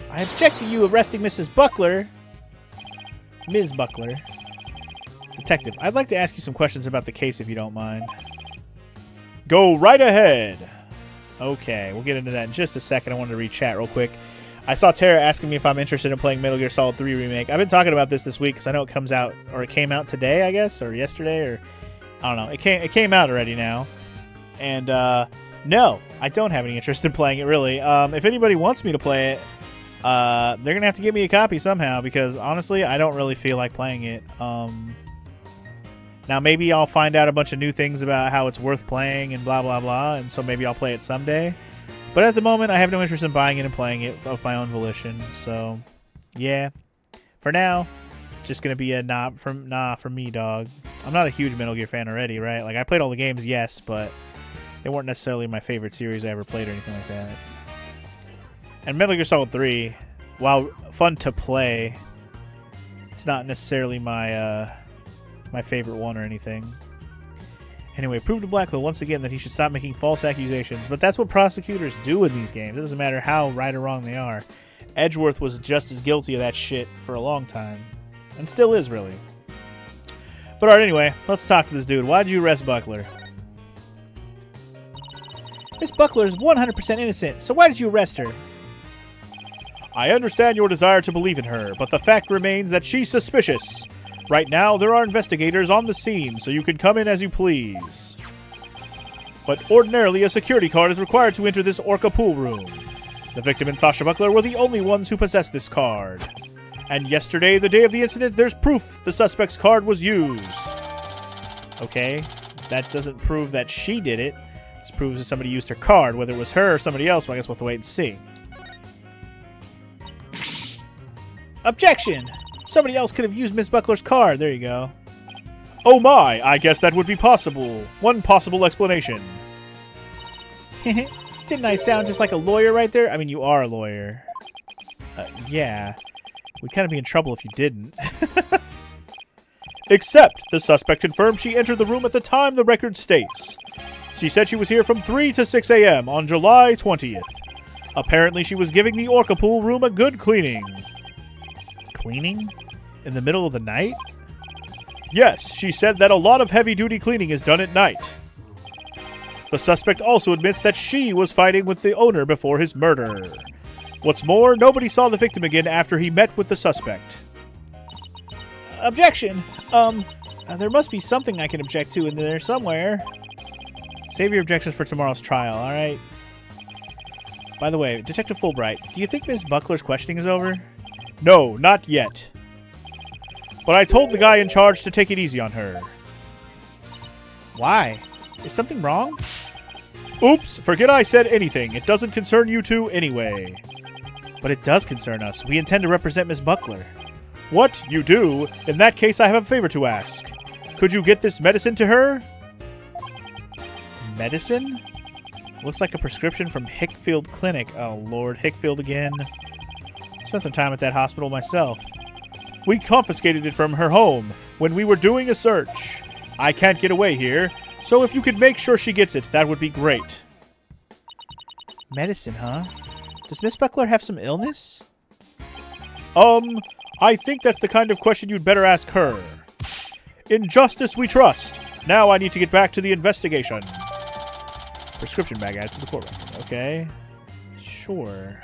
I object to you arresting Mrs. Buckler. Ms. Buckler. Detective, I'd like to ask you some questions about the case if you don't mind. Go right ahead. Okay, we'll get into that in just a second. I wanted to read chat real quick. I saw Tara asking me if I'm interested in playing Metal Gear Solid 3 Remake. I've been talking about this week because I know it comes out, or it came out today, I guess, or yesterday, or I don't know. It came out already now. And, no, I don't have any interest in playing it, really. If anybody wants me to play it, they're going to have to give me a copy somehow because, honestly, I don't really feel like playing it. Now, maybe I'll find out a bunch of new things about how it's worth playing and blah, blah, blah, and so maybe I'll play it someday. But at the moment, I have no interest in buying it and playing it of my own volition. So, yeah. For now, it's just going to be a nah from me, dog. I'm not a huge Metal Gear fan already, right? Like, I played all the games, yes, but they weren't necessarily my favorite series I ever played or anything like that. And Metal Gear Solid 3, while fun to play, it's not necessarily my my favorite one or anything. Anyway, prove to Blackwell once again that he should stop making false accusations. But that's what prosecutors do in these games. It doesn't matter how right or wrong they are. Edgeworth was just as guilty of that shit for a long time. And still is, really. But alright, anyway, let's talk to this dude. Why did you arrest Buckler? Miss Buckler is 100% innocent, so why did you arrest her? I understand your desire to believe in her, but the fact remains that she's suspicious. Right now, there are investigators on the scene, so you can come in as you please. But ordinarily, a security card is required to enter this Orca pool room. The victim and Sasha Buckler were the only ones who possessed this card. And yesterday, the day of the incident, there's proof the suspect's card was used. Okay, that doesn't prove that she did it. This proves that somebody used her card. Whether it was her or somebody else, well, I guess we'll have to wait and see. Objection! Somebody else could have used Miss Buckler's card. There you go. Oh my, I guess that would be possible. One possible explanation. Didn't I sound just like a lawyer right there? I mean, you are a lawyer. Yeah. We'd kind of be in trouble if you didn't. Except, the suspect confirmed she entered the room at the time the record states. She said she was here from 3 to 6 a.m. on July 20th. Apparently, she was giving the Orca pool room a good cleaning. Cleaning? In the middle of the night? Yes, she said that a lot of heavy-duty cleaning is done at night. The suspect also admits that she was fighting with the owner before his murder. What's more, nobody saw the victim again after he met with the suspect. Objection! There must be something I can object to in there somewhere. Save your objections for tomorrow's trial, alright? By the way, Detective Fulbright, do you think Miss Buckler's questioning is over? No, not yet. But I told the guy in charge to take it easy on her. Why? Is something wrong? Oops, forget I said anything. It doesn't concern you two anyway. But it does concern us. We intend to represent Miss Buckler. What? You do? In that case, I have a favor to ask. Could you get this medicine to her? Medicine? Looks like a prescription from Hickfield Clinic. Oh, Lord. Hickfield again. Spent some time at that hospital myself. We confiscated it from her home when we were doing a search. I can't get away here, so if you could make sure she gets it, that would be great. Medicine, huh? Does Miss Buckler have some illness? I think that's the kind of question you'd better ask her. In justice we trust. Now I need to get back to the investigation. Prescription bag added to the court record. Okay. Sure.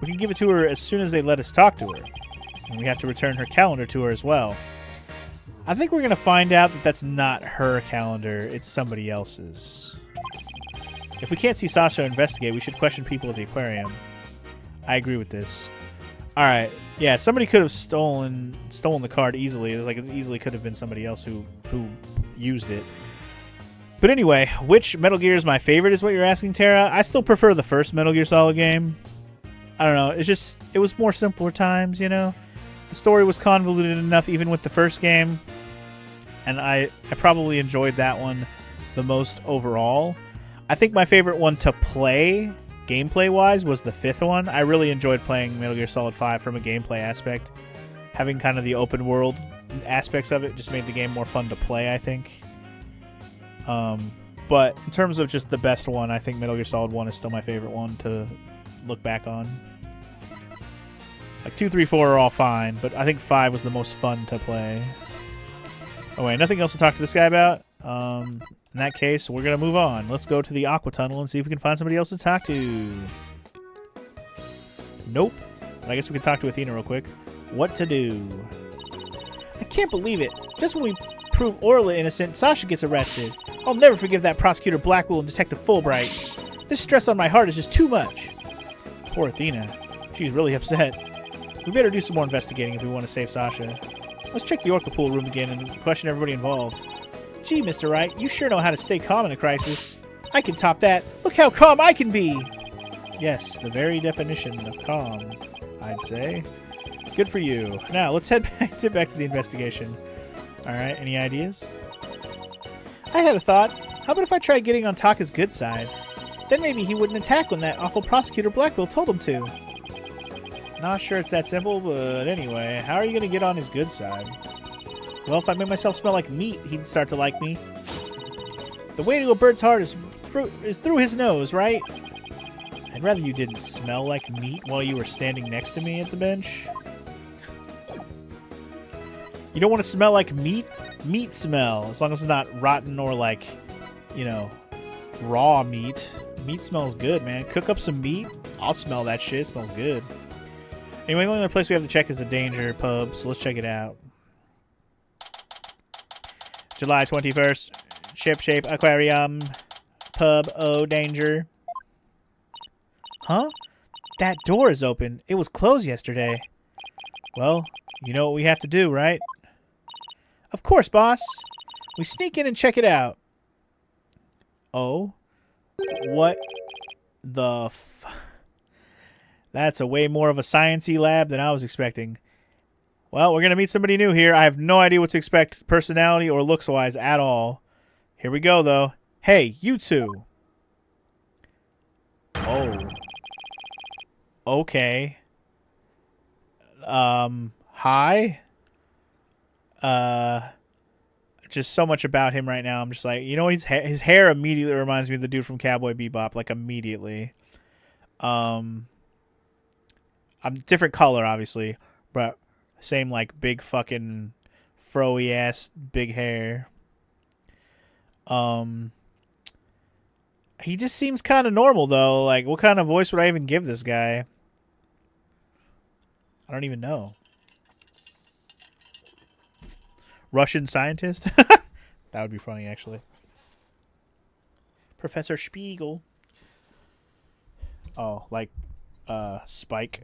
We can give it to her as soon as they let us talk to her. And we have to return her calendar to her as well. I think we're going to find out that that's not her calendar. It's somebody else's. If we can't see Sasha investigate, we should question people at the aquarium. I agree with this. Alright. Yeah, somebody could have stolen the card easily. It's like it easily could have been somebody else who used it. But anyway, which Metal Gear is my favorite is what you're asking, Tara. I still prefer the first Metal Gear Solid game. I don't know. It's just, it was more simpler times, you know? The story was convoluted enough even with the first game. And I probably enjoyed that one the most overall. I think my favorite one to play, gameplay-wise, was the fifth one. I really enjoyed playing Metal Gear Solid 5 from a gameplay aspect. Having kind of the open world aspects of it just made the game more fun to play, I think. But in terms of just the best one, I think Metal Gear Solid 1 is still my favorite one to look back on. Like 2, 3, 4 are all fine, but I think 5 was the most fun to play. Oh wait, nothing else to talk to this guy about? In that case, we're going to move on. Let's go to the Aqua Tunnel and see if we can find somebody else to talk to. Nope. But I guess we can talk to Athena real quick. What to do? I can't believe it. Just when we prove Orla innocent, Sasha gets arrested. I'll never forgive that Prosecutor Blackwell and Detective Fulbright. This stress on my heart is just too much. Poor Athena. She's really upset. We better do some more investigating if we want to save Sasha. Let's check the Orca pool room again and question everybody involved. Gee, Mr. Wright, you sure know how to stay calm in a crisis. I can top that. Look how calm I can be! Yes, the very definition of calm, I'd say. Good for you. Now, let's head back to the investigation. Alright, any ideas? I had a thought. How about if I tried getting on Taka's good side? Then maybe he wouldn't attack when that awful Prosecutor Blackwell told him to. Not sure it's that simple, but anyway, how are you going to get on his good side? Well, if I made myself smell like meat, he'd start to like me. The way to a bird's heart is through his nose, right? I'd rather you didn't smell like meat while you were standing next to me at the bench. You don't want to smell like meat? Meat smell. As long as it's not rotten or like, you know, raw meat. Meat smells good, man. Cook up some meat. I'll smell that shit. It smells good. Anyway, the only other place we have to check is the Danger pub, so let's check it out. July 21st. Ship Shape Aquarium. Pub O Danger. Huh? That door is open. It was closed yesterday. Well, you know what we have to do, right? Of course, boss. We sneak in and check it out. Oh? What the f... That's a way more of a science-y lab than I was expecting. Well, we're going to meet somebody new here. I have no idea what to expect personality or looks-wise at all. Here we go, though. Hey, you two. Oh. Okay. Hi? Just so much about him right now. I'm just like, you know, his hair immediately reminds me of the dude from Cowboy Bebop. Like, immediately. I'm different color, obviously. But same, like, big fucking fro-y ass big hair. He just seems kind of normal, though. Like, what kind of voice would I even give this guy? I don't even know. Russian scientist? That would be funny, actually. Professor Spiegel. Oh, like, Spike.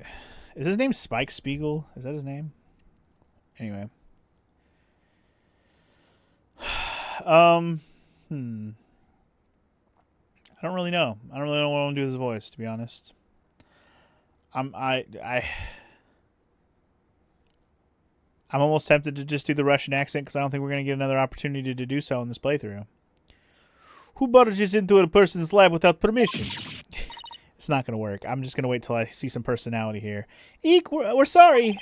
Is his name Spike Spiegel? Is that his name? Anyway. I don't really know. I don't really know what I want to do with his voice, to be honest. I'm almost tempted to just do the Russian accent because I don't think we're going to get another opportunity to do so in this playthrough. Who barges into a person's lab without permission? It's not going to work. I'm just going to wait till I see some personality here. Eek, we're sorry.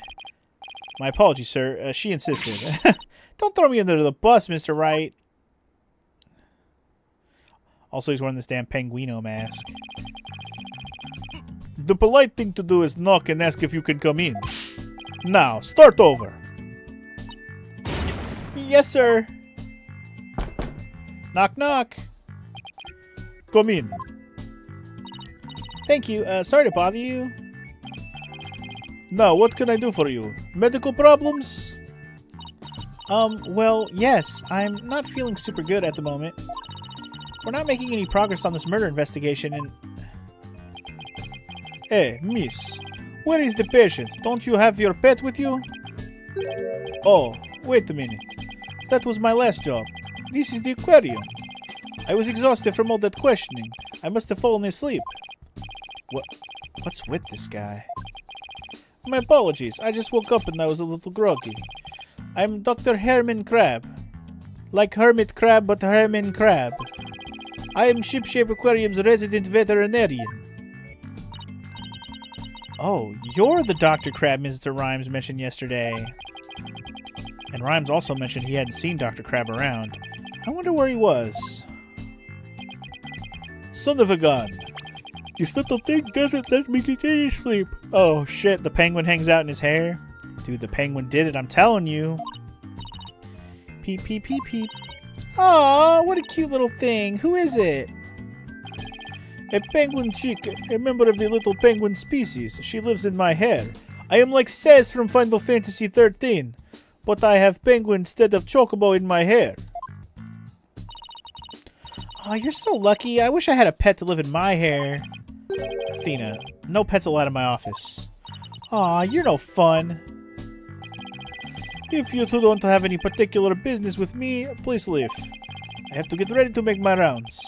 My apologies, sir. She insisted. Don't throw me under the bus, Mr. Wright. Also, he's wearing this damn Penguino mask. The polite thing to do is knock and ask if you can come in. Now, start over. Yes, sir. Knock, knock. Come in. Thank you. Sorry to bother you. Now, what can I do for you? Medical problems? Well, yes. I'm not feeling super good at the moment. We're not making any progress on this murder investigation and... Hey, miss. Where is the patient? Don't you have your pet with you? Oh, wait a minute. That was my last job. This is the aquarium. I was exhausted from all that questioning. I must have fallen asleep. What's with this guy? My apologies. I just woke up and I was a little groggy. I'm Dr. Herman Crab. Like Hermit Crab, but Herman Crab. I am Shipshape Aquarium's resident veterinarian. Oh, you're the Dr. Crab Mr. Rhymes mentioned yesterday. And Rhymes also mentioned he hadn't seen Dr. Crab around. I wonder where he was. Son of a gun. This little thing doesn't let me get any sleep. Oh shit, the penguin hangs out in his hair? Dude, the penguin did it, I'm telling you. Peep, peep, peep, peep. Aw, what a cute little thing. Who is it? A penguin chick, a member of the little penguin species. She lives in my hair. I am like Cez from Final Fantasy 13, but I have penguin instead of chocobo in my hair. Oh, you're so lucky. I wish I had a pet to live in my hair. Athena, no pets allowed in my office. Aw, you're no fun. If you two don't have any particular business with me, please leave. I have to get ready to make my rounds.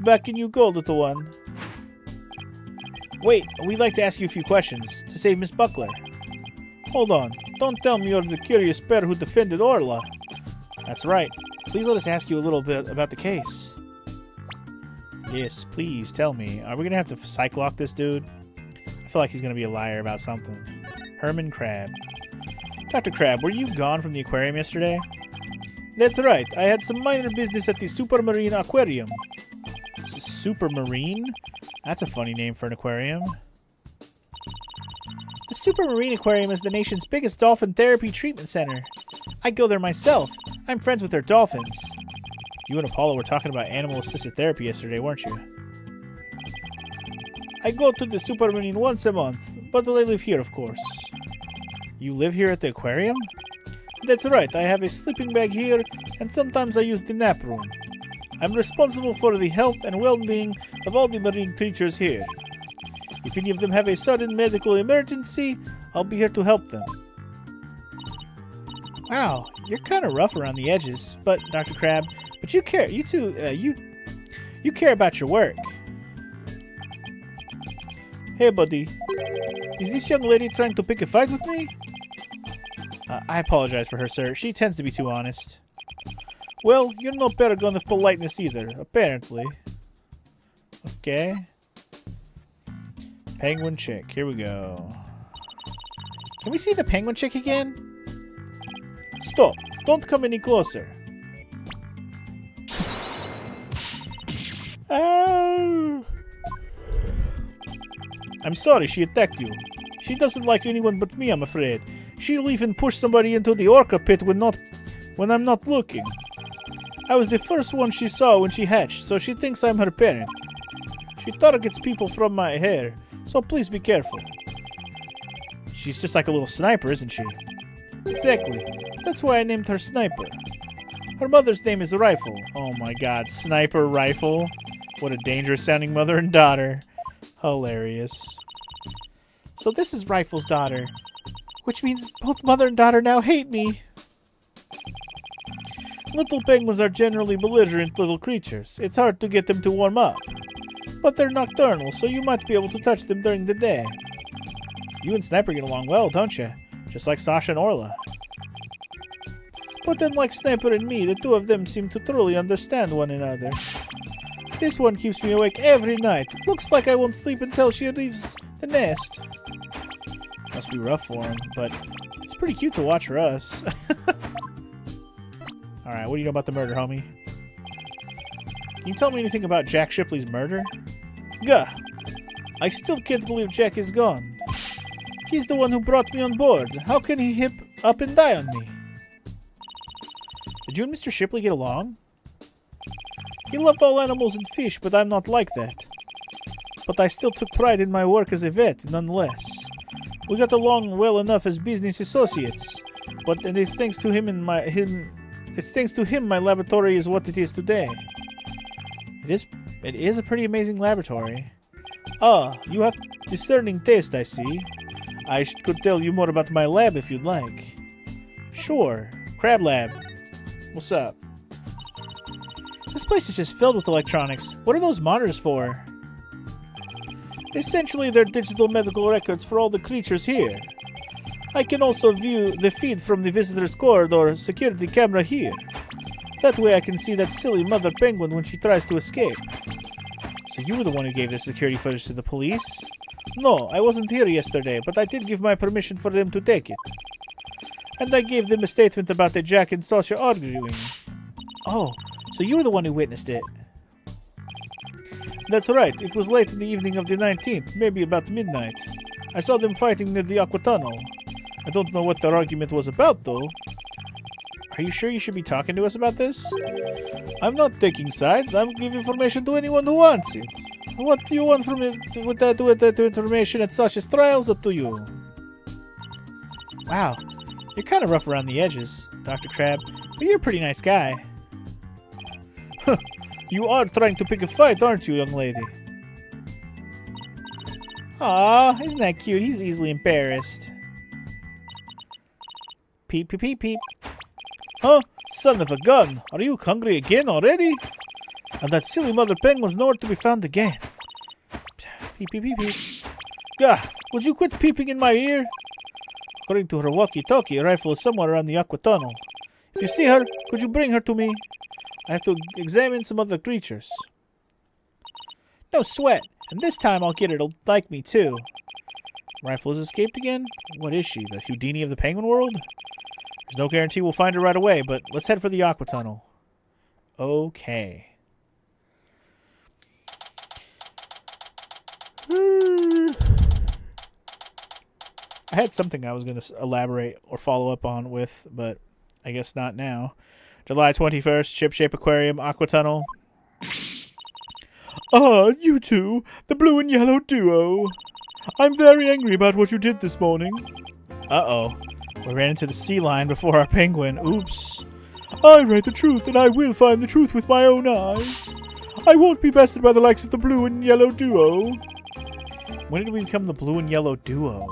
Back in you go, little one. Wait, we'd like to ask you a few questions, to save Miss Buckler. Hold on. Don't tell me you're the curious bear who defended Orla. That's right. Please let us ask you a little bit about the case. Yes, please, tell me. Are we going to have to psych-lock this dude? I feel like he's going to be a liar about something. Herman Crab. Dr. Crab, were you gone from the aquarium yesterday? That's right. I had some minor business at the Supermarine Aquarium. Supermarine? That's a funny name for an aquarium. The Supermarine Aquarium is the nation's biggest dolphin therapy treatment center. I go there myself. I'm friends with their dolphins. You and Apollo were talking about animal-assisted therapy yesterday, weren't you? I go to the supermarine once a month, but I live here, of course. You live here at the aquarium? That's right, I have a sleeping bag here, and sometimes I use the nap room. I'm responsible for the health and well-being of all the marine creatures here. If any of them have a sudden medical emergency, I'll be here to help them. Wow, you're kind of rough around the edges, but Dr. Crab, but you care. You two, you care about your work. Hey, buddy. Is this young lady trying to pick a fight with me? I apologize for her, sir. She tends to be too honest. Well, you're no paragon of politeness either, apparently. Okay. Penguin chick. Here we go. Can we see the penguin chick again? Stop. Don't come any closer. Oh. I'm sorry she attacked you. She doesn't like anyone but me, I'm afraid. She'll even push somebody into the orca pit when I'm not looking. I was the first one she saw when she hatched, so she thinks I'm her parent. She targets people from my hair, so please be careful. She's just like a little sniper, isn't she? Exactly. That's why I named her Sniper. Her mother's name is Rifle. Oh my god, Sniper Rifle. What a dangerous sounding mother and daughter. Hilarious. So this is Rifle's daughter, which means both mother and daughter now hate me. Little penguins are generally belligerent little creatures. It's hard to get them to warm up. But they're nocturnal, so you might be able to touch them during the day. You and Sniper get along well, don't you? Just like Sasha and Orla. But unlike Sniper and me, the two of them seem to truly understand one another. This one keeps me awake every night. Looks like I won't sleep until she leaves the nest. Must be rough for him, but it's pretty cute to watch for us. Alright, what do you know about the murder, homie? Can you tell me anything about Jack Shipley's murder? Gah! I still can't believe Jack is gone. He's the one who brought me on board. How can he hip up and die on me? Did you and Mr. Shipley get along? He loved all animals and fish, but I'm not like that. But I still took pride in my work as a vet, nonetheless. We got along well enough as business associates, and it's thanks to him my laboratory is what it is today. It is a pretty amazing laboratory. Ah, you have discerning taste, I see. I could tell you more about my lab if you'd like. Sure. Crab Lab. What's up? This place is just filled with electronics. What are those monitors for? Essentially, they're digital medical records for all the creatures here. I can also view the feed from the visitor's corridor security camera here. That way I can see that silly mother penguin when she tries to escape. So you were the one who gave the security footage to the police? No, I wasn't here yesterday, but I did give my permission for them to take it. And I gave them a statement about the Jack and Sasha arguing. Oh, so you were the one who witnessed it. That's right, it was late in the evening of the 19th, maybe about midnight. I saw them fighting near the Aqua Tunnel. I don't know what their argument was about, though. Are you sure you should be talking to us about this? I'm not taking sides. I'm giving information to anyone who wants it. What do you want from it with that information at Sasha's trials? Up to you. Wow, you're kind of rough around the edges, Dr. Crab, but you're a pretty nice guy. You are trying to pick a fight, aren't you, young lady? Aw, isn't that cute? He's easily embarrassed. Peep, peep, peep, peep. Huh? Son of a gun. Are you hungry again already? And that silly mother penguin's nowhere to be found again. Peep, peep, peep, peep. Gah, would you quit peeping in my ear? According to her walkie-talkie, a rifle is somewhere around the Aqua Tunnel. If you see her, could you bring her to me? I have to examine some other creatures. No sweat. And this time I'll get her to like me too. Rifle has escaped again? What is she, the Houdini of the penguin world? There's no guarantee we'll find her right away, but let's head for the Aqua Tunnel. Okay. I had something I was going to elaborate or follow up on with, but I guess not now. July 21st, Ship-Shape Aquarium, Aqua Tunnel. Ah, you two, the blue and yellow duo. I'm very angry about what you did this morning. Uh-oh. We ran into the sea lion before our penguin. Oops. I write the truth, and I will find the truth with my own eyes. I won't be bested by the likes of the blue and yellow duo. When did we become the blue and yellow duo?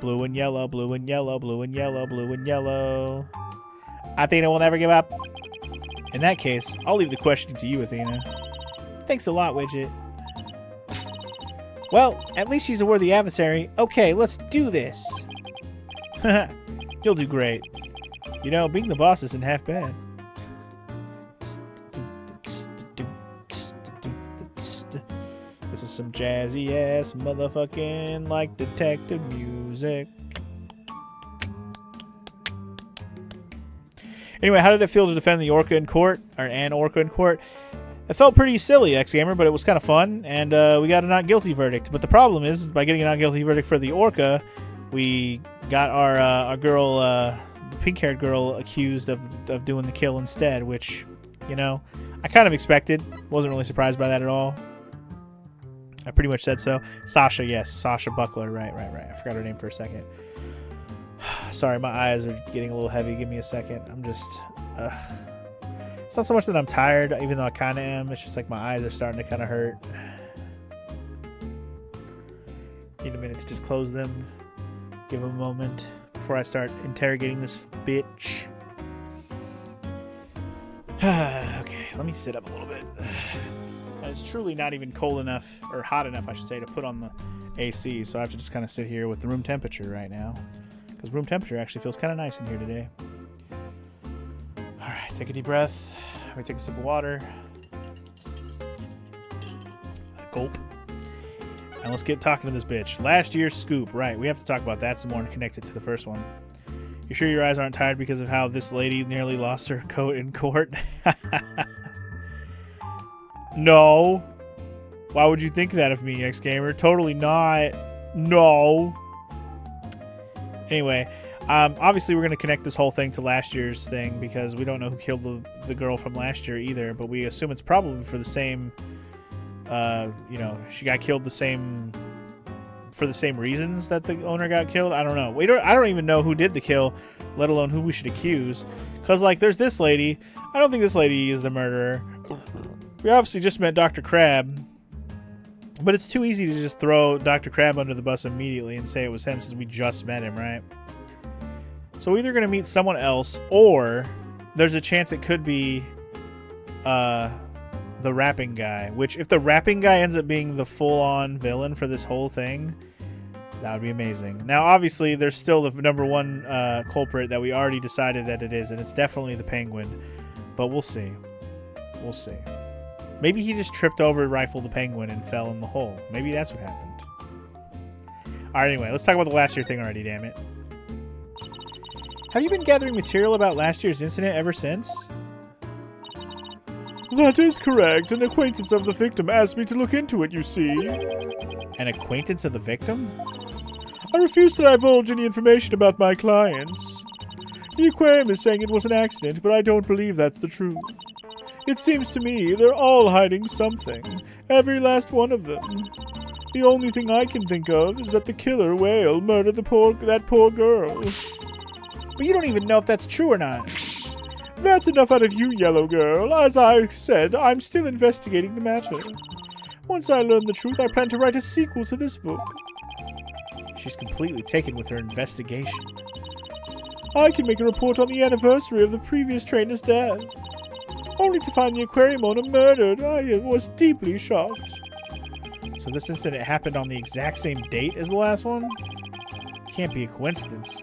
Blue and yellow, blue and yellow, blue and yellow, blue and yellow. Athena will never give up. In that case, I'll leave the question to you, Athena. Thanks a lot, Widget. Well, at least she's a worthy adversary. Okay, let's do this. You'll do great. You know, being the boss isn't half bad. This is some jazzy ass motherfucking like detective music. Anyway, how did it feel to defend the orca in court, or an orca in court? It felt pretty silly, X-Gamer, but it was kind of fun, and we got a not guilty verdict. But the problem is, by getting a not guilty verdict for the orca, we got our girl, the pink-haired girl, accused of doing the kill instead, which, you know, I kind of expected. Wasn't really surprised by that at all. I pretty much said so. Sasha, yes. Sasha Buckler. Right. I forgot her name for a second. Sorry, my eyes are getting a little heavy. Give me a second. I'm just... It's not so much that I'm tired, even though I kind of am. It's just like my eyes are starting to kind of hurt. Need a minute to just close them. Give them a moment before I start interrogating this bitch. Okay, let me sit up a little bit. It's truly not even cold enough, or hot enough, I should say, to put on the AC, so I have to just kind of sit here with the room temperature right now. Because room temperature actually feels kind of nice in here today. Alright, take a deep breath. Let me take a sip of water. Gulp. And let's get talking to this bitch. Last year's scoop. Right, we have to talk about that some more and connect it to the first one. You sure your eyes aren't tired because of how this lady nearly lost her coat in court? No. Why would you think that of me, X-Gamer? Totally not. No. Anyway, obviously we're going to connect this whole thing to last year's thing because we don't know who killed the girl from last year either, but we assume it's probably for the same, you know, she got killed for the same reasons that the owner got killed. I don't know. I don't even know who did the kill, let alone who we should accuse. Because, like, there's this lady. I don't think this lady is the murderer. We obviously just met Dr. Crab, but it's too easy to just throw Dr. Crab under the bus immediately and say it was him since we just met him, right? So we're either going to meet someone else, or there's a chance it could be the rapping guy, which if the rapping guy ends up being the full-on villain for this whole thing, that would be amazing. Now, obviously, there's still the number one culprit that we already decided that it is, and it's definitely the penguin, but we'll see. We'll see. Maybe he just tripped over, rifled the penguin, and fell in the hole. Maybe that's what happened. Alright, anyway, let's talk about the last year thing already, damn it. Have you been gathering material about last year's incident ever since? That is correct. An acquaintance of the victim asked me to look into it, you see. An acquaintance of the victim? I refuse to divulge any information about my clients. The aquarium is saying it was an accident, but I don't believe that's the truth. It seems to me they're all hiding something. Every last one of them. The only thing I can think of is that the killer whale murdered that poor girl. But you don't even know if that's true or not. That's enough out of you, yellow girl. As I said, I'm still investigating the matter. Once I learn the truth, I plan to write a sequel to this book. She's completely taken with her investigation. I can make a report on the anniversary of the previous trainer's death. Only to find the aquarium owner murdered. I was deeply shocked. So this incident happened on the exact same date as the last one? Can't be a coincidence.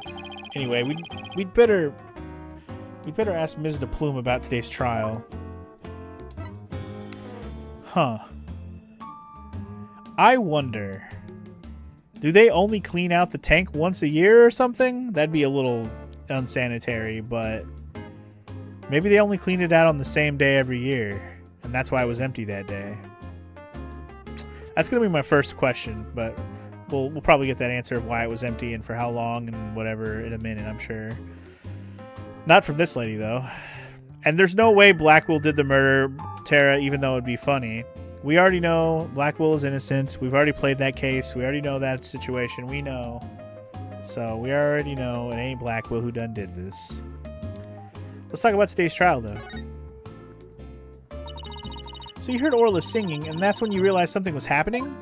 Anyway, we'd better ask Ms. de Plume about today's trial. Huh. I wonder, do they only clean out the tank once a year or something? That'd be a little unsanitary, but maybe they only cleaned it out on the same day every year, and that's why it was empty that day. That's going to be my first question, but we'll probably get that answer of why it was empty and for how long and whatever in a minute, I'm sure. Not from this lady, though. And there's no way Blackwell did the murder, Tara, even though it'd be funny. We already know Blackwell is innocent. We've already played that case. We already know that situation. We know. So we already know it ain't Blackwell who done did this. Let's talk about today's trial, though. So you heard Orla singing, and that's when you realized something was happening?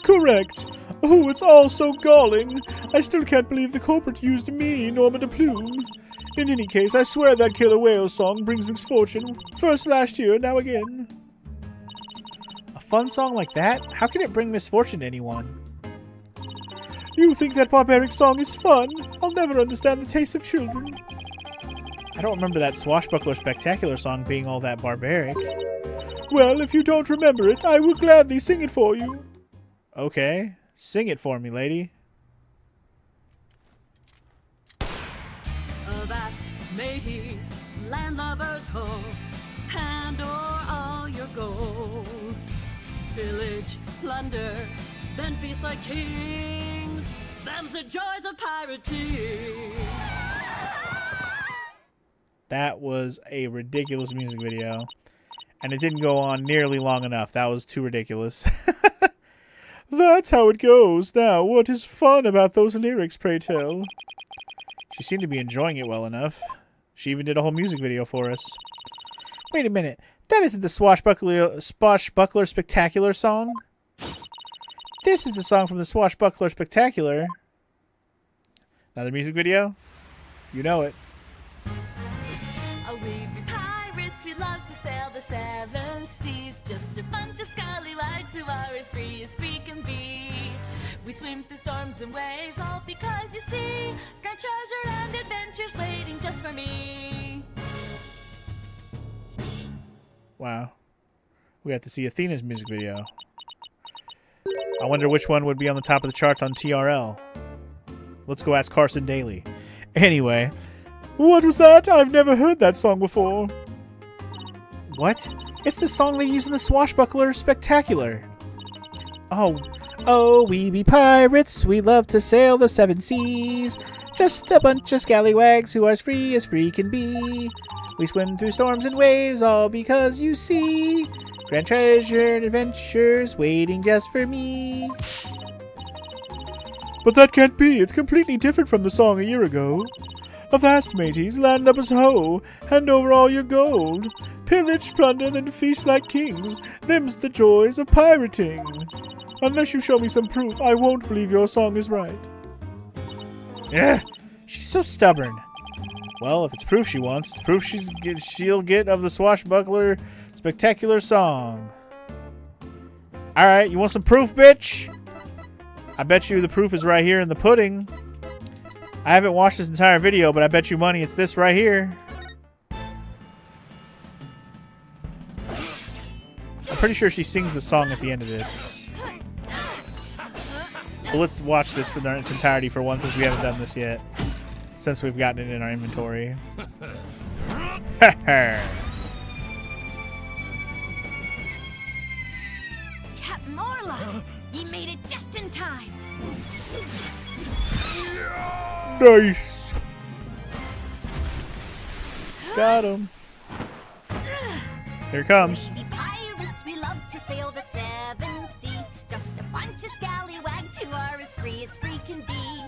Correct. Oh, it's all so galling. I still can't believe the culprit used me, Norma de Plume. In any case, I swear that Killer Whale song brings misfortune. First last year, now again. A fun song like that? How can it bring misfortune to anyone? You think that barbaric song is fun? I'll never understand the taste of children. I don't remember that Swashbuckler Spectacular song being all that barbaric. Well, if you don't remember it, I will gladly sing it for you. Okay. Sing it for me, lady. Avast, mateys, landlubbers, ho, hand o'er all your gold. Pillage, plunder, then feast like kings. Them's the joys of pirating. That was a ridiculous music video. And it didn't go on nearly long enough. That was too ridiculous. That's how it goes. Now, what is fun about those lyrics, pray tell? She seemed to be enjoying it well enough. She even did a whole music video for us. Wait a minute. That isn't the Swashbuckler Spectacular song. This is the song from the Swashbuckler Spectacular. Another music video? You know it. Oh, we be pirates, we love to sail the seven seas. Just a bunch of scallywags who are as free can be. We swim through storms and waves, all because you see grand treasure and adventures waiting just for me. Wow. We got to see Athena's music video. I wonder which one would be on the top of the charts on TRL. Let's go ask Carson Daly. Anyway. What was that? I've never heard that song before. What? It's the song they use in the Swashbuckler Spectacular. Oh, we be pirates, we love to sail the seven seas. Just a bunch of scallywags who are as free can be. We swim through storms and waves, all because you see grand treasure and adventures waiting just for me. But that can't be. It's completely different from the song a year ago. Avast, mateys, land up as ho, hand over all your gold. Pillage, plunder, then feast like kings. Them's the joys of pirating. Unless you show me some proof, I won't believe your song is right. Ugh, she's so stubborn. Well, if it's proof she wants, it's proof she'll get of the Swashbuckler Spectacular song. Alright, you want some proof, bitch? I bet you the proof is right here in the pudding. I haven't watched this entire video, but I bet you money it's this right here. I'm pretty sure she sings the song at the end of this. But let's watch this for its entirety for once, since we haven't done this yet. Since we've gotten it in our inventory. Captain Orla, you made it just in time. Nice. Got him. Here it comes. We be pirates, we love to sail the seven seas. Just a bunch of scallywags who are as free can be.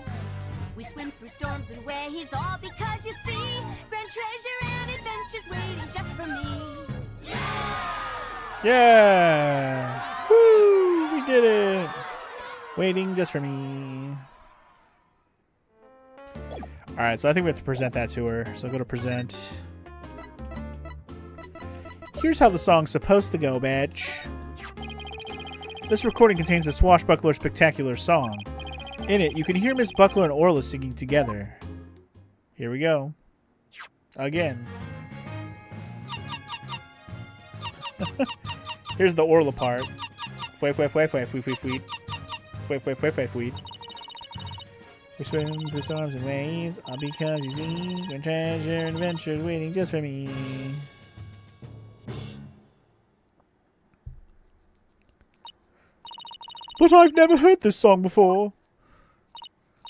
We swim through storms and waves, all because you see grand treasure and adventures waiting just for me. Yeah! Woo! We did it! Waiting just for me. Alright, so I think we have to present that to her. So go to present. Here's how the song's supposed to go, bitch. This recording contains the Swashbuckler Spectacular song. In it, you can hear Miss Buckler and Orla singing together. Here we go. Again. Here's the Orla part. Fway, fway, fway, fway, fwee, fwee, fwee. Fway, fway, fway, fway, fwee. We swim through storms and waves, all because you see grand treasure and adventures waiting just for me. But I've never heard this song before.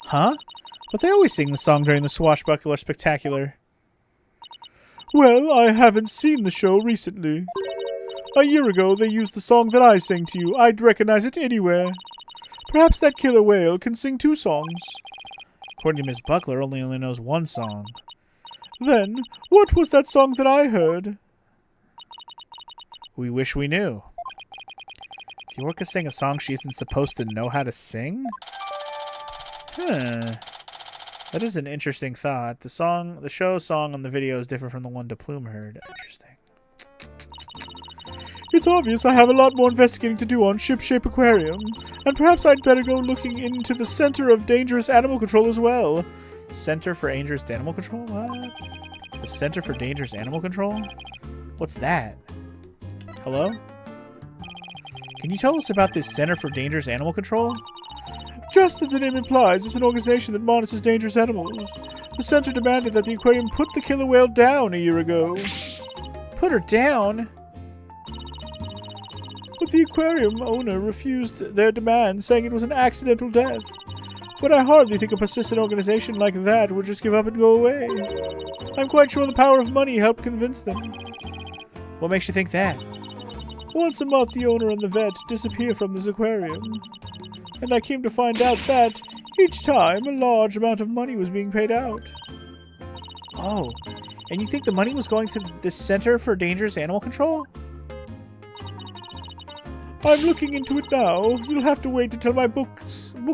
Huh? But they always sing the song during the Swashbuckler Spectacular. Well, I haven't seen the show recently. A year ago, they used the song that I sang to you. I'd recognize it anywhere. Perhaps that killer whale can sing 2 songs. According to Miss Buckler, only knows 1 song. Then, what was that song that I heard? We wish we knew. The orca sang a song she isn't supposed to know how to sing? Huh. That is an interesting thought. The show song on the video is different from the one DePlume heard. Interesting. It's obvious I have a lot more investigating to do on Shipshape Aquarium, and perhaps I'd better go looking into the Center of Dangerous Animal Control as well. Center for Dangerous Animal Control? What? The Center for Dangerous Animal Control? What's that? Hello? Can you tell us about this Center for Dangerous Animal Control? Just as the name implies, it's an organization that monitors dangerous animals. The center demanded that the aquarium put the killer whale down a year ago. Put her down? But the aquarium owner refused their demand, saying it was an accidental death. But I hardly think a persistent organization like that would just give up and go away. I'm quite sure the power of money helped convince them. What makes you think that? Once a month, the owner and the vet disappear from this aquarium. And I came to find out that, each time, a large amount of money was being paid out. Oh, and you think the money was going to this Center for Dangerous Animal Control? I'm looking into it now. You'll have to wait until my book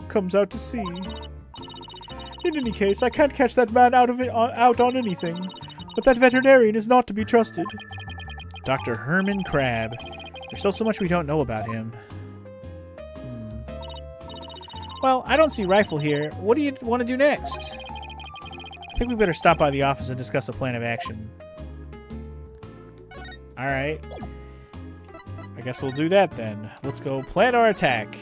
comes out to see. In any case, I can't catch that man out on anything. But that veterinarian is not to be trusted. Dr. Herman Crab. There's still so much we don't know about him. Well, I don't see Rifle here. What do you want to do next? I think we better stop by the office and discuss a plan of action. Alright. I guess we'll do that then. Let's go plan our attack.